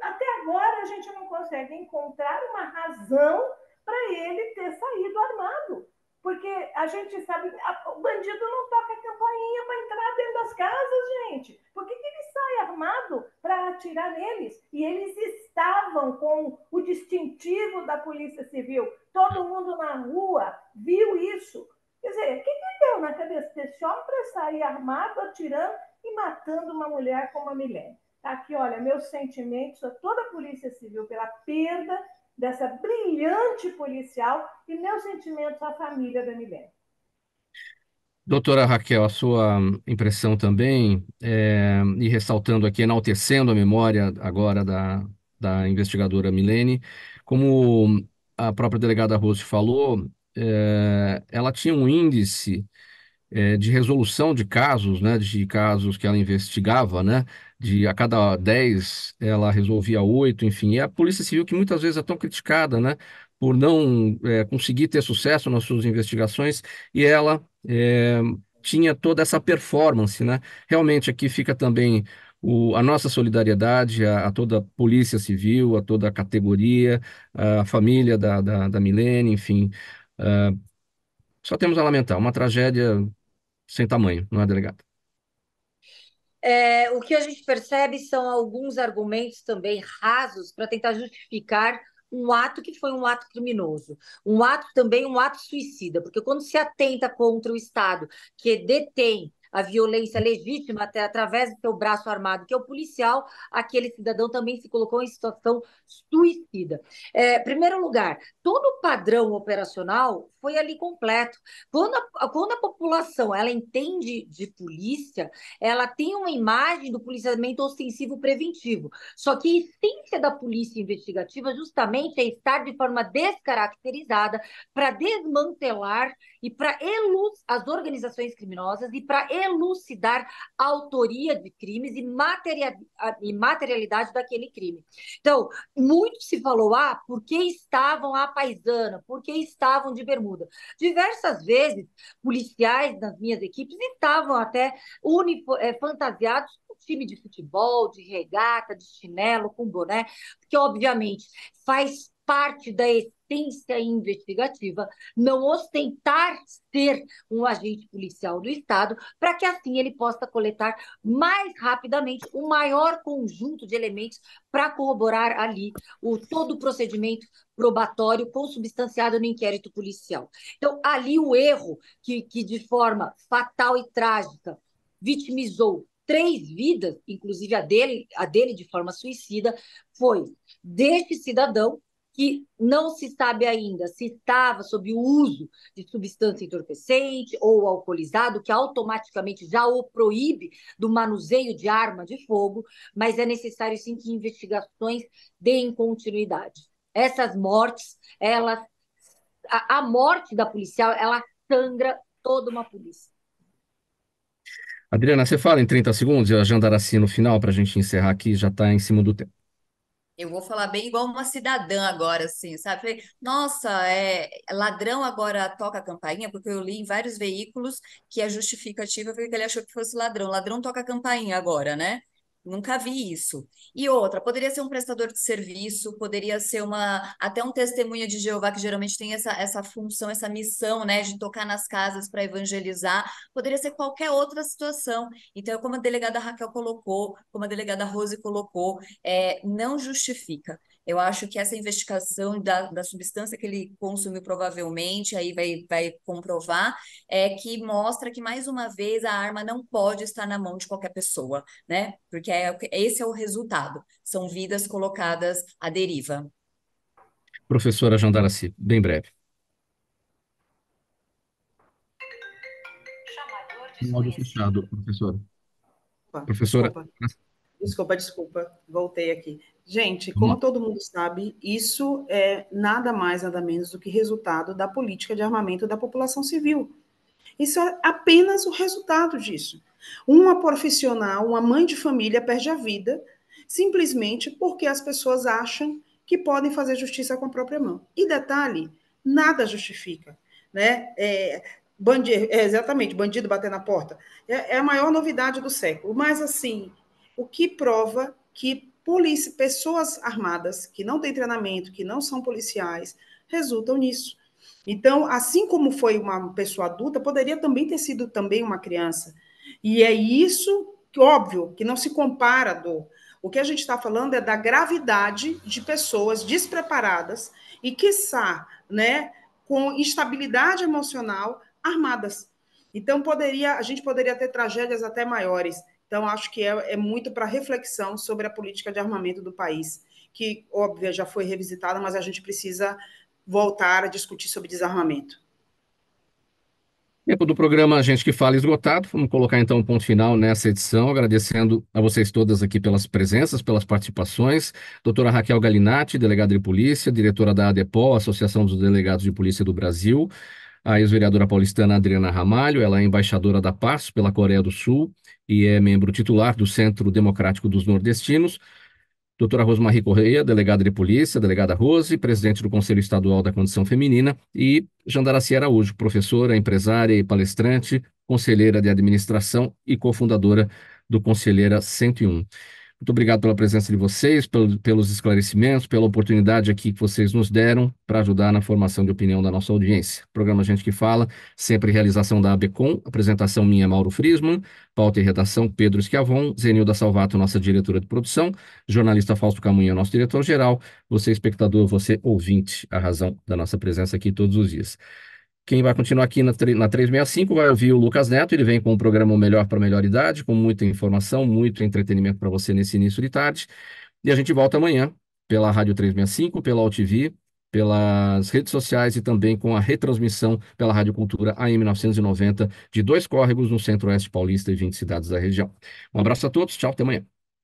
até agora a gente não consegue encontrar uma razão para ele ter saído armado. Porque a gente sabe, o bandido não toca a campainha para entrar dentro das casas, gente. Por que ele sai armado para atirar neles? E eles estavam com o distintivo da Polícia Civil. Todo mundo na rua viu isso. Quer dizer, o que deu na cabeça desse homem para sair armado, atirando e matando uma mulher como a Milene? Aqui, olha, meus sentimentos a toda a Polícia Civil pela perda dessa brilhante policial e meus sentimentos à família da Milene. Doutora Raquel, a sua impressão também, e ressaltando aqui, enaltecendo a memória agora da investigadora Milene, como a própria delegada Rose falou, ela tinha um índice de resolução de casos, né, de casos que ela investigava, né, de a cada 10 ela resolvia 8, enfim. E a Polícia Civil, que muitas vezes é tão criticada, né, por não conseguir ter sucesso nas suas investigações, e ela tinha toda essa performance, né? Realmente aqui fica também a nossa solidariedade a toda a Polícia Civil, a toda a categoria, a família da Milene, enfim. Ah, só temos a lamentar, uma tragédia sem tamanho, não é, delegado? O que a gente percebe são alguns argumentos também rasos para tentar justificar um ato que foi um ato criminoso, um ato também, um ato suicida, porque quando se atenta contra o Estado, que detém a violência legítima até através do seu braço armado, que é o policial, aquele cidadão também se colocou em situação suicida. Primeiro lugar, todo o padrão operacional foi ali completo. Quando a população ela entende de polícia, ela tem uma imagem do policiamento ostensivo preventivo. Só que a essência da polícia investigativa justamente é estar de forma descaracterizada para desmantelar e para as organizações criminosas e para elucidar a autoria de crimes e materialidade daquele crime. Então, muito se falou, por que estavam à paisana, por que estavam de bermuda? Diversas vezes, policiais das minhas equipes estavam até fantasiados com time de futebol, de regata, de chinelo, com boné, porque, obviamente, faz parte da essência investigativa não ostentar ser um agente policial do Estado, para que assim ele possa coletar mais rapidamente o maior conjunto de elementos para corroborar ali todo o procedimento probatório consubstanciado no inquérito policial. Então, ali o erro que de forma fatal e trágica vitimizou 3 vidas, inclusive a dele de forma suicida, foi deste cidadão que não se sabe ainda se estava sob o uso de substância entorpecente ou alcoolizado, que automaticamente já o proíbe do manuseio de arma de fogo, mas é necessário sim que investigações deem continuidade. Essas mortes, a morte da policial, ela sangra toda uma polícia. Adriana, você fala em 30 segundos e a Jandaraci no final para a gente encerrar aqui, já está em cima do tempo. Eu vou falar bem igual uma cidadã agora, assim, sabe? Falei, nossa, ladrão agora toca a campainha, porque eu li em vários veículos que a justificativa foi que ele achou que fosse ladrão. Ladrão toca a campainha agora, né? Nunca vi isso. E outra, poderia ser um prestador de serviço, poderia ser até um testemunha de Jeová, que geralmente tem essa função, essa missão, né, de tocar nas casas para evangelizar. Poderia ser qualquer outra situação. Então, como a delegada Raquel colocou, como a delegada Rose colocou, não justifica. Eu acho que essa investigação da substância que ele consumiu provavelmente, aí vai comprovar, que mostra que, mais uma vez, a arma não pode estar na mão de qualquer pessoa, né? Porque esse é o resultado. São vidas colocadas à deriva. Professora Jandaraci, bem breve. Áudio fechado, professora. Professora. Desculpa, voltei aqui. Gente, como todo mundo sabe, isso é nada mais, nada menos do que resultado da política de armamento da população civil. Isso é apenas o resultado disso. Uma profissional, uma mãe de família perde a vida simplesmente porque as pessoas acham que podem fazer justiça com a própria mão. E detalhe, nada justifica, né? Exatamente, bandido bater na porta. É a maior novidade do século. Mas, assim, o que prova que pessoas armadas, que não têm treinamento, que não são policiais, resultam nisso. Então, assim como foi uma pessoa adulta, poderia também ter sido também uma criança. E é isso que, óbvio, que não se compara à dor. O que a gente está falando é da gravidade de pessoas despreparadas e, quiçá, né, com instabilidade emocional, armadas. Então, a gente poderia ter tragédias até maiores. Então, acho que é muito para reflexão sobre a política de armamento do país, que, óbvio, já foi revisitada, mas a gente precisa voltar a discutir sobre desarmamento. Tempo do programa Gente que Fala esgotado. Vamos colocar então um ponto final nessa edição, agradecendo a vocês todas aqui pelas presenças, pelas participações. Doutora Raquel Galinatti, delegada de polícia, diretora da ADEPOL, Associação dos Delegados de Polícia do Brasil. a ex-vereadora paulistana Adriana Ramalho, ela é embaixadora da paz pela Coreia do Sul e é membro titular do Centro Democrático dos Nordestinos. Doutora Rosmarie Correia, delegada de polícia, delegada Rose, presidente do Conselho Estadual da Condição Feminina, e Jandaraci Araújo, professora, empresária e palestrante, conselheira de administração e cofundadora do Conselheira 101. Muito obrigado pela presença de vocês, pelos esclarecimentos, pela oportunidade aqui que vocês nos deram para ajudar na formação de opinião da nossa audiência. Programa Gente que Fala, sempre realização da ABCom, apresentação minha, Mauro Friesman, pauta e redação Pedro Schiavon, Zenilda Salvato, nossa diretora de produção, jornalista Fausto Camunha, nosso diretor-geral, você espectador, você ouvinte, a razão da nossa presença aqui todos os dias. Quem vai continuar aqui na 365 vai ouvir o Lucas Neto, ele vem com o programa O Melhor para a Melhor Idade, com muita informação, muito entretenimento para você nesse início de tarde. E a gente volta amanhã pela Rádio 365, pela UTV, pelas redes sociais e também com a retransmissão pela Rádio Cultura AM 990 de Dois Córregos, no Centro-Oeste Paulista e 20 cidades da região. Um abraço a todos, tchau, até amanhã.